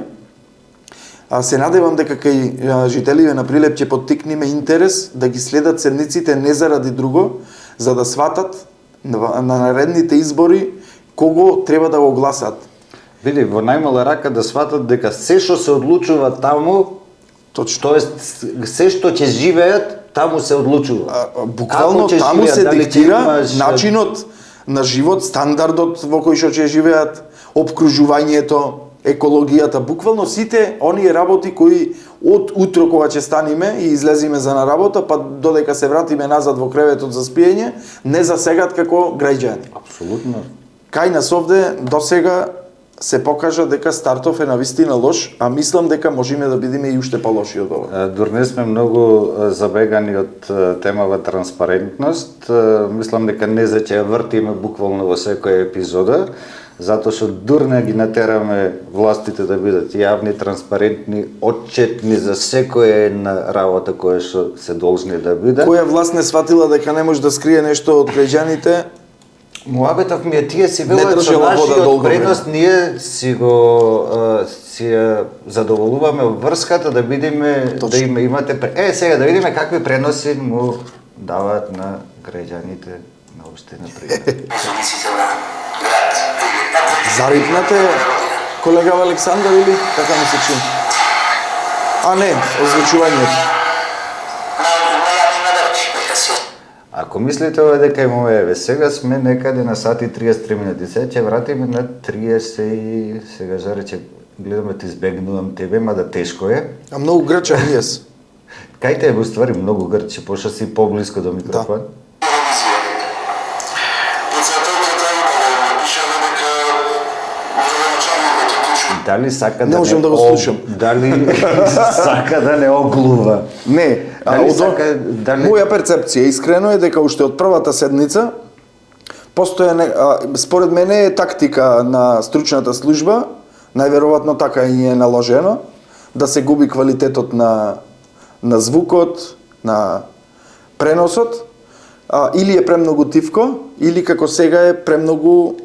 Се надевам дека кај жителиве на Прилеп ќе поттикнеме интерес да ги следат седниците не заради друго, за да сватат на наредните избори кого треба да го гласат. Види, во најмала рака да сватат дека се што се одлучува таму, Точно. тоест се што ќе живеат, таму се одлучува. Буквално Како ќе таму живеат, се дали ќе диктира имаш- начинот на живот, стандардот во кој што ќе живеат, обкружувањето, екологијата, буквално сите оние работи кои од утро кога ќе станеме и излеземе за на работа, па додека се вратиме назад во креветот за спиење, не засегат како граѓани. Апсолутно. Кај нас овде досега се покажа дека стартов е навистина лош, а мислам дека можеме да бидеме и уште полоши од ова. Дурне сме многу забегани од темава транспарентност. Мислам дека не за ќе ја вртиме буквално во секоја епизода, затоа што дурне ги натераме властите да бидат јавни, транспарентни, отчетни за секоја една работа која што се должни да бидат. Која власт не сватила дека не може да скрие нешто од граѓаните? Муабетов ми е тие си Не велат со држела вода нашиот долго предност, ние си го си ја задоволуваме врската да бидеме, да имате... сега да видиме какви преноси му даваат на граѓаните на општина Прилеп. Зарипнате колега Александар или така ми се чини? Не, озвучувањето. Ако мислите ова дека имаме, еве, сега сме некаде на сати 33 минути, сега ќе вратиме на 30 и сега жаре ќе гледаме да избегнувам тебе, мада тешко е. Многу грчан јас. Кај те во ствари многу грчи, пошто си поблиско до микрофон. Дали сака Не да можам да го слушам. Дали сака да не оглува? Не, Дали сака, дали... моја перцепција искрено е дека уште од првата седница според мене е тактика на стручната служба, најверојатно така и е наложено, да се губи квалитетот на звукот, на преносот, или е премногу тивко, или како сега е премногу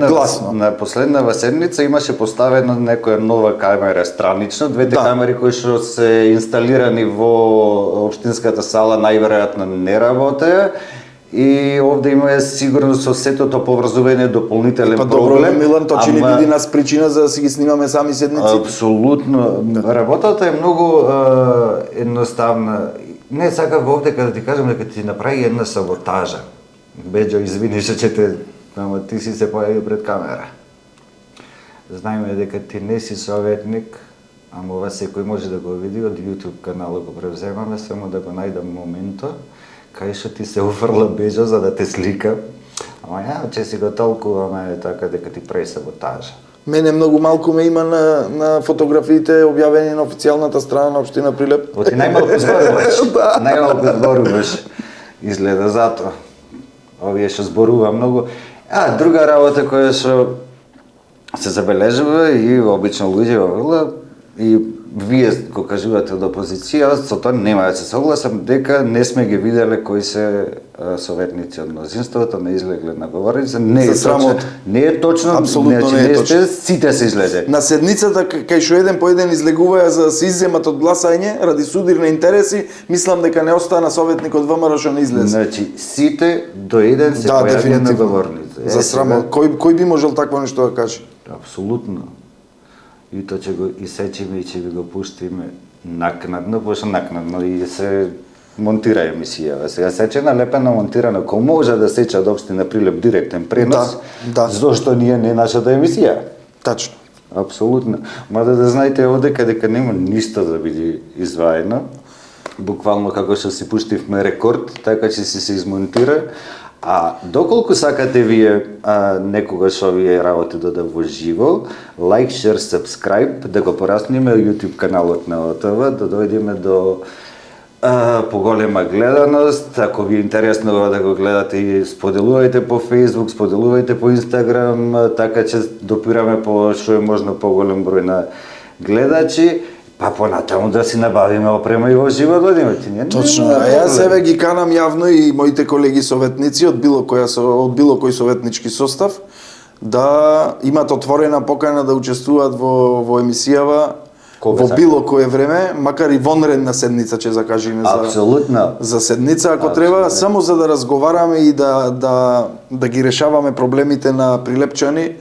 гласно. На последнава седница имаше поставена некоја нова камера странично, двете камери кои што се инсталирани во општинската сала најверојатно не работеа. И овде има сигурно со сетото поврзување дополнителен проблем. Добро, Милан, тоа ќе ни биде нас причина за да си ги снимаме сами седници. Апсолутно. Работата е многу едноставна. Не сакав овде кога ти кажам дека ти направи една саботажа. Беџо, извини што ќе те... Ама ти си се појави пред камера. Знаеме дека ти не си советник, ама ова секој може да го види од YouTube каналот го превземаме, само да го најдам моментот кај што ти се уфрла Беџо за да те слика. Ама ја, че си го толкуваме така дека ти прави саботажа. Мене многу малку ме има на фотографиите објавени на официјалната страна на општина Прилеп. Ти најмалку зборуваш. Најмалку зборуваш. Изгледа затоа. Овие што зборува многу. Друга работа која што се забележува и обично луѓе овола и вие го кажувате од опозиција, со тоа нема да се согласам дека не сме ги виделе кои се советници од мнозинството, не излегле на говорица. Не е точно. Не е точно. Апсолутно не е точно. Сите се излезе. На седницата кај што еден по еден излегуваја за да се изземат од гласање ради судирни интереси, мислам дека не остана советник од ВМРО што не излезе. Значи сите до еден се појавија на говорница. За срамо, кој би можел такво нешто да каже? Апсолутно. И тоа ќе го исечиме и ќе ви го пуштиме накнадно, пошто накнадно и се монтира емисија. Сега сечена, лепена, монтирана, кој може да сече од општина Прилеп директен пренос, зошто ние не нашата емисија? Тачно. Апсолутно. Мада да знаете одека дека нема ништо да биде изваено. Буквално како што си пуштивме рекорд, така ќе се измонтира. А доколку сакате вие некогаш овие работи да во живо, лайк, шер, subscribe, да го порасниме YouTube каналот на ОТВ, да дојдеме до поголема гледаност. Ако ви е интересно да го гледате и споделувајте по Facebook, споделувајте по Instagram, така ќе допираме по што е можно поголем број на гледачи. Па понатаму да си набавиме опрема и во живо додиме. Точно. Јас себе ги канам јавно и моите колеги советници од било кој советнички состав да имат отворена покана да учествуваат во емисијава во било кое време, макар и вонредна седница ќе закажеме за седница ако треба, само за да разговараме и да ги решаваме проблемите на прилепчани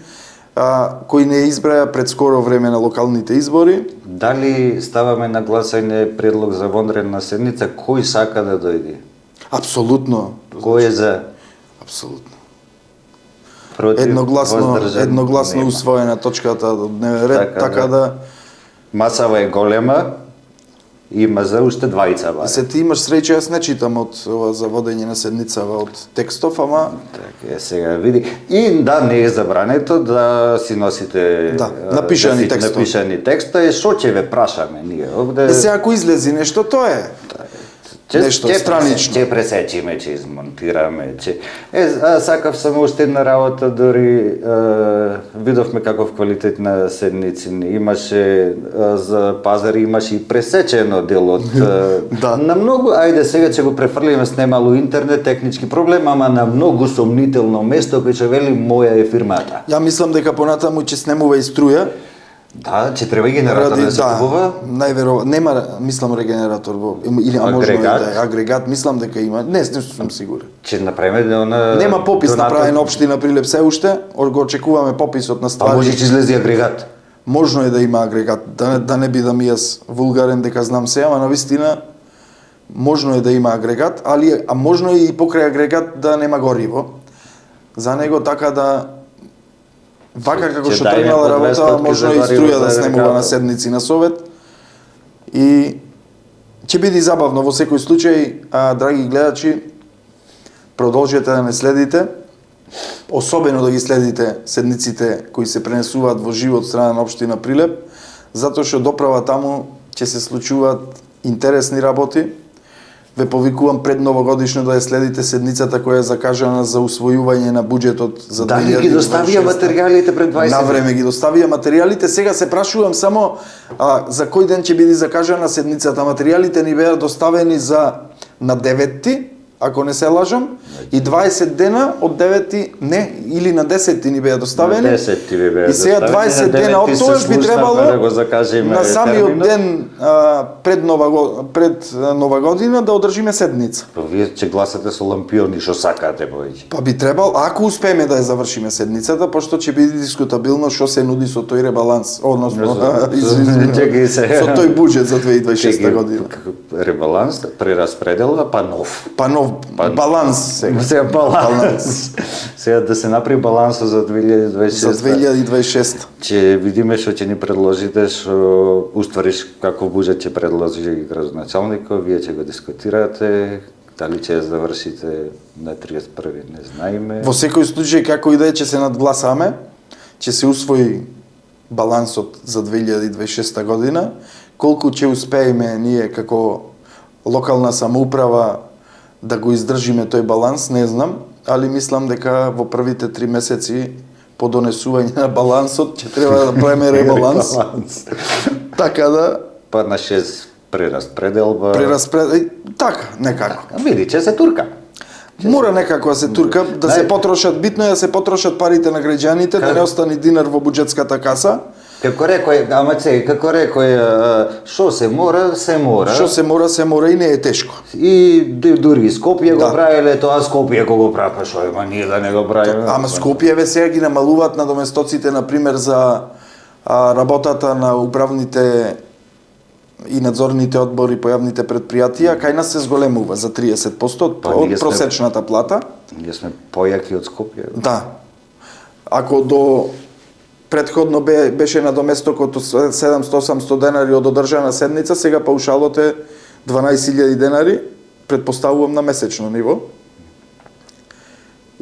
кои не избраја пред скоро време на локалните избори. Дали ставаме на гласање предлог за вонредна седница, кој сака да дојде? Апсолутно. Кој е за? Апсолутно. Против, едногласно усвоена точката од дневен ред, така да масава е голема, има за уште двајца барем. Се ти имаш среќа, јас не читам од за водење на седницава од текстов, ама така сега види. И да, не е забрането да си носите напишани текстови. Напишани текстови, што ќе ве прашаме ние овде. Сега ако излези нешто, тоа е. Нешто странично. Ќе пресечиме, ќе измонтираме, сакав само уште една работа, дори видовме каков квалитет на седници имаше за пазари, имаше и пресечено дел од на многу, ајде сега ќе го префрлиме с немало интернет, технички проблем, ама на многу сомнително место кој ќе вели моја е фирмата. Ја мислам дека понатаму ќе снемува и струја. Да, ќе треба и генератор да се купува. Најверојатно нема, мислам регенератор или можно и да е агрегат, мислам дека има. Не сум сигурен. Ќе направиме нема попис направен општина Прилеп се уште, го очекуваме пописот на ствари. А може ќе излезе агрегат. Можно е да има агрегат, да не бидам јас вулгарен дека знам се, ама навистина можно е да има агрегат, а можно е и покрај агрегат да нема гориво. За него така да вака како што тргнала работа, можно и струја да снемува на седници на совет и Ќе биде забавно во секој случај, драги гледачи, продолжете да не следите, особено да ги следите седниците кои се пренесуваат во живо од страна на општина Прилеп, затоа што доправа таму ќе се случуваат интересни работи. Ве повикувам пред новогодишно да ја следите седницата која е закажана за усвојување на буџетот за 2026. Дали ги доставија материјалите пред 20 На време ги доставија материјалите. Сега се прашувам само за кој ден ќе биде закажана седницата. Материјалите ни беа доставени на 9-ти, ако не се лажам, и 20 дена од 9-ти, не, или на 10-ти ни беа доставени. На 10-ти ви беа и сега 20 дена од тоа би требало да го закажеме на самиот терминот. ден пред Нова година да одржиме седница. Па вие ќе гласате со лампиони што сакате повеќе. Па би требал, ако успееме да ја завршиме седницата, пошто ќе биде дискутабилно што се нуди со тој ребаланс, односно, Чекај се. со тој буџет за 2026 година. Ребаланс, прераспредела, па нов. Па нов баланс сега. Сега баланс. Сега да се направи балансот за 2026. За 2026. Ќе видиме што ќе ни предложите, што уствариш каков буџет ќе предложи градоначалникот, вие ќе го дискутирате, дали ќе ја завршите на 31 не знаеме. Во секој случај како и да е ќе се надгласаме, ќе се усвои балансот за 2026 година, колку ќе успееме ние како локална самоуправа да го издржиме тој баланс, не знам, али мислам дека во првите 3 месеци по донесување на балансот ќе треба да правиме ребаланс. Така да Па на 6 прераспределба. така, некако. Види, ќе се турка. Мора некако да се турка, да се потрошат, битно е да се потрошат парите на граѓаните, да не остане динар во буџетската каса. Како рекој, како рекој, што се мора, се мора. Што се мора и не е тешко. И дури Скопје Да. го правеле тоа, Скопје го прави, па што има ние да не го правиме. Ама Скопје сега ги намалуваат на доместоците, например, за работата на управните и надзорните одбори по јавните предпријатија, кај нас се зголемува за 30% Па, од ние сме- просечната плата. Ние сме појаки од Скопје. Да. Ако до предходно беше на доместокот 700-800 денари од одржана седница, сега паушалот е 12.000 денари, предпоставувам на месечно ниво.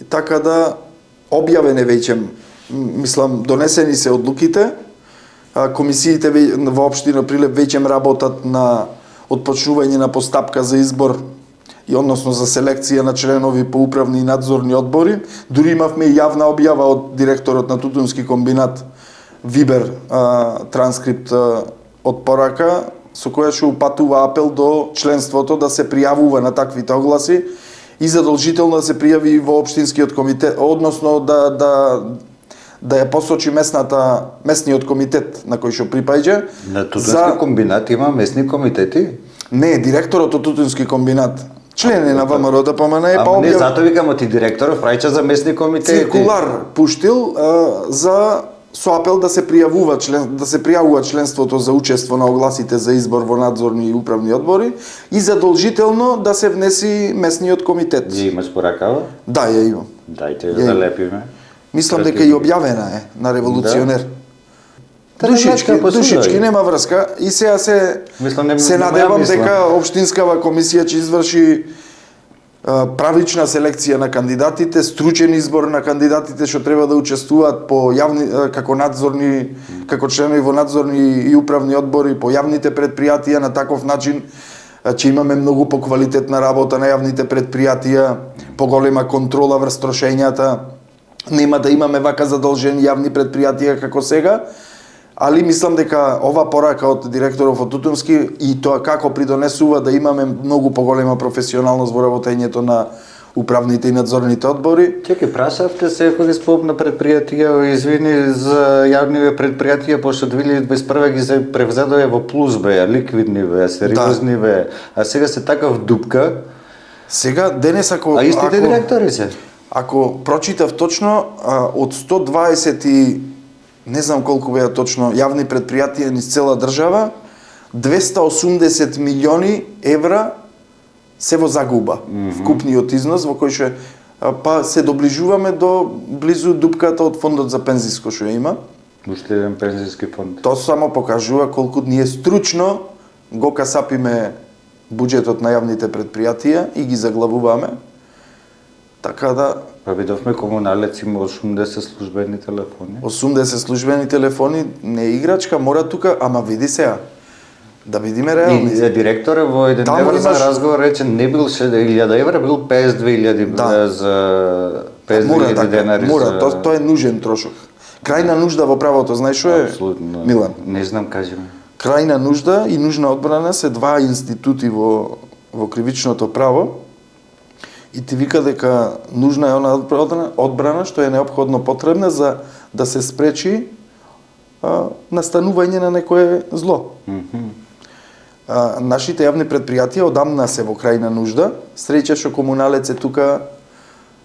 И така да објавен е веќе, мислам, донесени се одлуките, комисиите во општина Прилеп веќе работат на отпочнување на постапка за избор и односно за селекција на членови по управни и надзорни одбори. Дури имавме и јавна објава од директорот на Тутунски комбинат Вибер, транскрипт од порака, со која што упатува апел до членството да се пријавува на таквите огласи и задолжително да се пријави во општинскиот комитет, односно да ја посочи местниот комитет на кој што припаѓа. На Тутунски комбинат има местни комитети? Не, директорот од Тутунски комбинат. Член е на ВМРО ДПМН е, па Ама не, објав затоа викам, ти директоров праќа за местни комитети. циркулар пуштил за со апел да се пријавува членството за учество на огласите за избор во надзорни и управни одбори и задолжително да се внеси местниот комитет. Ја имаш поракава? Да, ја имам. Дајте ја залепиме. Мислам дека и објавена е на Револуционер. Да. Душички нема врска и сега се надевам дека општинскава комисија ќе изврши правична селекција на кандидатите, стручен избор на кандидатите што треба да учествуваат по јавни како членови во надзорни и управни одбори по јавните предпријатија. На таков начин ќе имаме многу поквалитетна работа на јавните предпријатија, поголема контрола врз трошењата. Нема да имаме вака задолжени јавни предпријатија како сега, али мислам дека ова порака од директоров од Тутунски и тоа како придонесува да имаме многу поголема професионалност во работењето на управните и надзорните одбори. Чекај, прашавте се кога спомна предпријатија, извини за јавниве предпријатија, пошто 2021 ги се превзедоа во плюс беа, ликвидни беа, сериозни беа, а сега се такав дупка. Сега денес А истите директори се? Ако прочитав точно, од 120 и не знам колку беа точно јавни предпријатија низ цела држава, 280 милиони евра се во загуба, вкупниот износ во кој што па се доближуваме до близу дупката од фондот за пензиско што ја има. Уште еден пензиски фонд. Тоа само покажува колку ние стручно го касапиме буџетот на јавните предпријатија и ги заглавуваме. Така да Па видовме комуналец има 80 службени телефони. 80 службени телефони не е играчка, мора тука, ама види сега. Да видиме реални. И директоре во еден Таму евро за имаш- разговор рече не бил 6000 евра, бил 52.000 Да. за Мора 52.000 така, денари. мора, за... тоа е нужен трошок. Крајна нужда во правото, знаеш што е? Апсолутно. Милан. Не знам, кажи ми. Крајна нужда и нужна одбрана се два институти во кривичното право. И ти вика дека нужна е она одбрана што е неопходно потребна за да се спречи настанување на некое зло. Нашите јавни предпријатија одамна се во крајна нужда. Среќа што комуналец е тука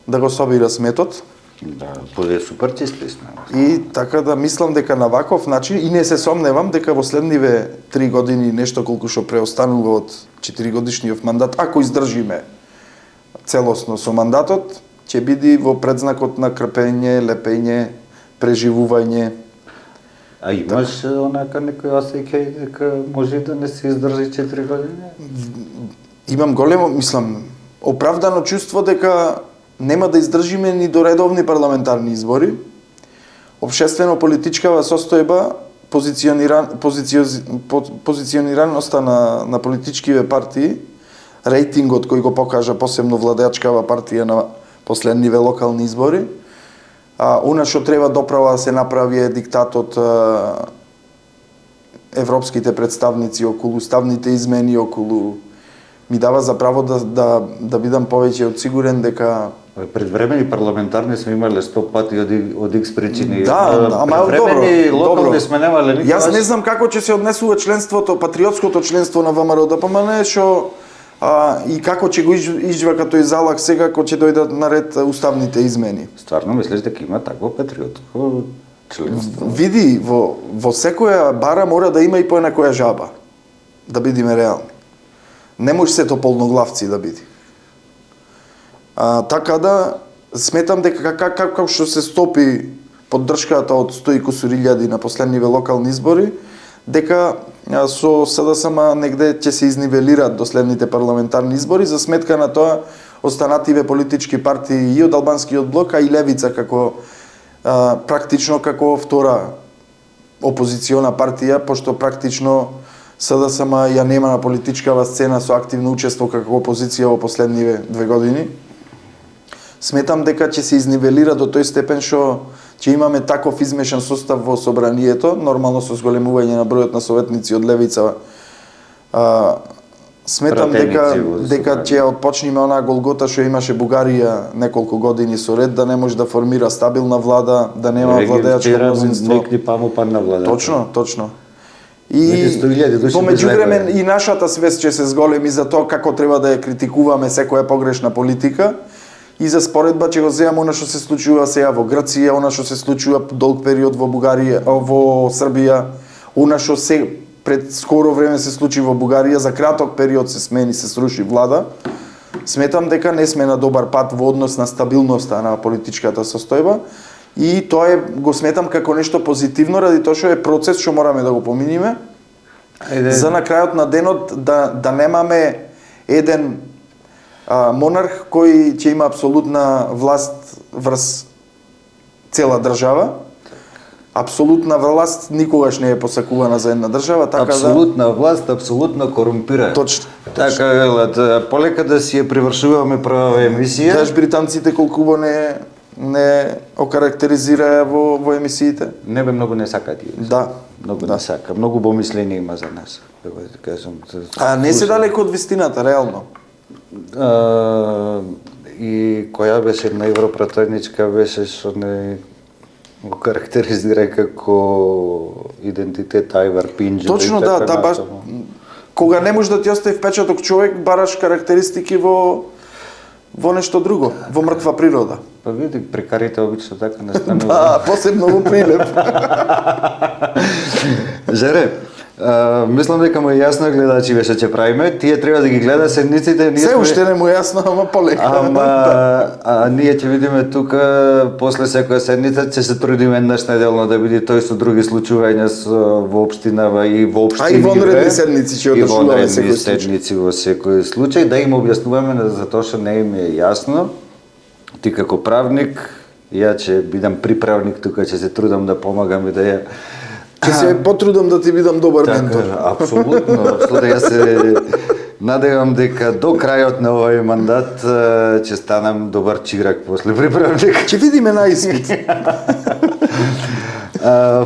да го собира сметот. Да, буде супер чисто сме. И така да мислам дека на ваков начин и не се сомневам дека во следниве 3 години нешто колку што преостанува од 4 годишниот мандат, ако издржиме целосно со мандатот, ќе биде во предзнакот на крпење, лепење, преживување. А имаш онака некој осеќај дека може да не се издржи 4 години? Имам големо, мислам, оправдано чувство дека нема да издржиме ни до редовни парламентарни избори. Обшествено-политичкава состојба, позиционираноста на политичкиве партии, рейтингот кој го покажа посебно владеачкава партија на последниве локални избори, она што треба доправа да се направи е диктатот европските представници околу уставните измени, околу ми дава за право да бидам повеќе одсигурен дека Предвремени парламентарни сме имале 100 пати од X причини. да, ама предвремени добро, локални сме немале никогаш. Јас не знам како ќе се однесува членството, патриотското членство на ВМРО ДПМН, што и како ќе го изџва като изалак сега кога ќе дојдат наред уставните измени. Стварно мислиш дека има такво патриотско членство? Види, во секоја бара мора да има и по некоја жаба. Да бидиме реални. Не може сето полноглавци да биде. Така да, сметам дека како што се стопи поддршката од 100 и кусури илјади на последниве локални избори, дека со СДСМ негде ќе се изнивелираат до следните парламентарни избори, за сметка на тоа останативе политички партии и од албанскиот блок, а и левица како практично како втора опозициона партија, пошто практично СДСМ ја нема на политичкава сцена со активно учество како опозиција во последниве 2 години. Сметам дека ќе се изнивелира до тој степен што ќе имаме таков измешан состав во собранието, нормално со зголемување на бројот на советници од левица. Сметам дека ќе отпочнеме онаа голгота што имаше Бугарија неколку години со ред, да не може да формира стабилна влада, да нема владеачко мнозинство. Некди паму падна влада. Точно. И помеѓу време и нашата свест ќе се зголеми за тоа како треба да ја критикуваме секоја погрешна политика. И за споредба ќе го земам она што се случува сега во Грција, она што се случува долг период во Бугарија, во Србија, она што се пред скоро време се случи во Бугарија, за краток период се смени, се сруши влада. Сметам дека не сме на добар пат во однос на стабилноста на политичката состојба и тоа го сметам како нешто позитивно ради тоа што е процес што мораме да го поминиме. За на крајот на денот да немаме еден монарх кој ќе има апсолутна власт врз цела држава. Апсолутна власт никогаш не е посакувана за една држава, така апсолутна власт, апсолутно корумпира. Точно. Така велат, полека да си ја привршуваме права емисија. Знаеш британците колку не окарактеризираа во емисиите? Не бе, многу не сакаат ги. Да. Многу не сака, многу помислени има за нас. Не се далеко од вистината, реално. И која беше една европратойничка беше што не го карактеризира како идентитет Ајвар Пинџо. Точно да, баш кога не може да ти остави впечаток човек, бараш карактеристики во нешто друго, во мртва природа. Па види, прекарите обично така не станува. Да, посебно во Прилеп. Жере, Мислам дека му е јасно гледачи што ќе правиме. Тие треба да ги гледа седниците. Се уште не му е јасно, ама полека. А ние ќе видиме тука после секоја седница ќе се трудиме еднаш неделно да биде тој со други случувања во општинава и во општини. А и вонредни седници ќе одржуваме секој секој случај. седници во секој случај да им објаснуваме за тоа што не им е јасно. Ти како правник, ја ќе бидам приправник тука, ќе се трудам да помагам и да ја Ќе се потрудам да ти бидам добар ментор. Апсолутно, апсолутно. Јас се надевам дека до крајот на овој мандат ќе станам добар чиграк после приправник. Ќе видиме на испит.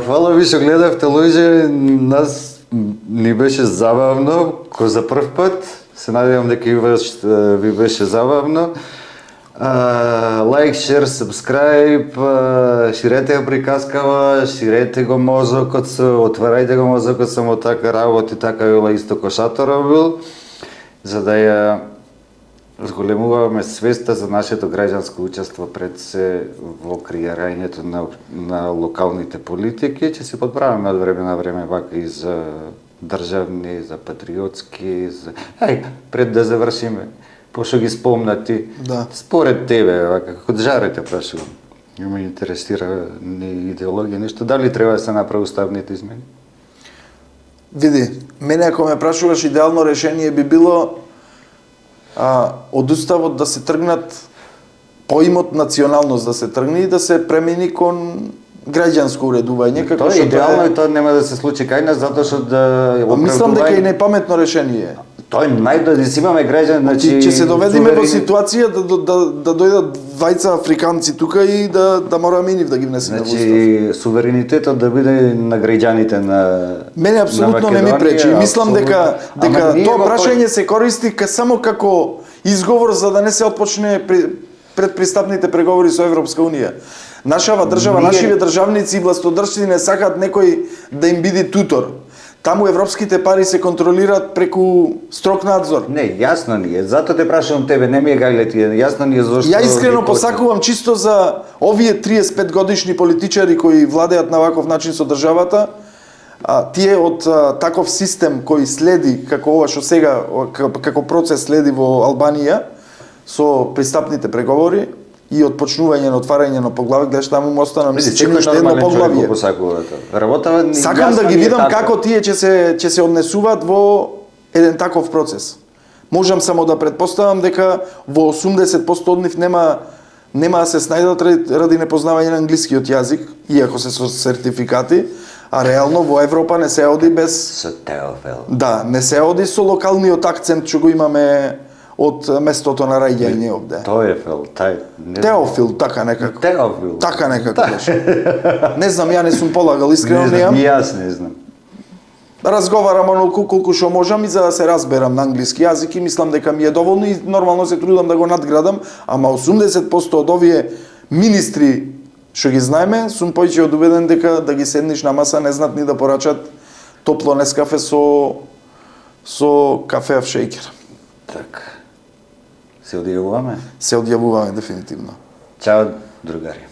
Фала ви што гледавте, луѓе. Нас ни беше забавно, ко за прв пат. Се надевам дека и ви беше забавно. Лайк, шер, сабскрайб, ширете ја приказкава, ширете го мозокот, отварајте го мозокот, само така работи, така била исто ко Шаторов бил, за да ја зголемуваме свеста за нашето граѓанско учество пред се во креирањето на локалните политики. Ќе се подправаме од време на време вака и за државни, за патриотски, пред да завршиме. Пошто ги спомнати, Да. според тебе, како жарете прашувам. Ме интересира ни идеологија, нешто. Дали треба да се направи уставните измени? Види, мене ако ме прашуваш, идеално решение би било од уставот да се тргнат поимот националност да се тргне и да се премени кон граѓанско уредување, како Тоа е што идеално и тоа нема да се случи кај нас, затоа што да Мислам дека и непаметно решение. Тоа е да си имаме граѓани, значи Ќе се доведеме во ситуација да дојдат двајца африканци тука и да мораме и нив да ги внесеме во устав. Значи суверенитетот да биде на граѓаните на Мене апсолутно не ми пречи. Мислам дека тоа прашање се користи само како изговор за да не се отпочне предпристапните преговори со Европска унија. Нашава држава, нашиве државници и властодржци не сакаат некој да им биде тутор. Таму европските пари се контролираат преку строг надзор. Не, јасно ни е. Затоа те прашувам тебе, не ми е гајле ти, јасно ни е зошто. Ја искрено посакувам чисто за овие 35 годишни политичари кои владеат на ваков начин со државата, тие од таков систем кој следи како ова што сега како процес следи во Албанија со пристапните преговори и од почнување на отварање на поглавје, гледаш таму му остана мислам уште едно поглавје. Сакам да ги видам како тие ќе се однесуваат во еден таков процес. Можам само да предпоставам дека во 80% од нив нема да се снајдат ради непознавање на англискиот јазик, иако се со сертификати, а реално во Европа не се оди без со Теофил. Да, не се оди со локалниот акцент што го имаме од местото на раѓање овде. Теофил, Теофил, така некако. Теофил. Така некако беше. Не знам, ја не сум полагал, искрено неам. Јас не знам. Разговарам онолку колку што можам и за да се разберам на англиски јазик и мислам дека ми е доволно и нормално се трудам да го надградам, ама 80% од овие министри што ги знаеме, сум повеќе од убеден дека да ги седниш на маса не знаат ни да порачат топло нескафе со кафе в шејкер. Така. Се одјавуваме? Се одјавуваме дефинитивно. Чао, другари.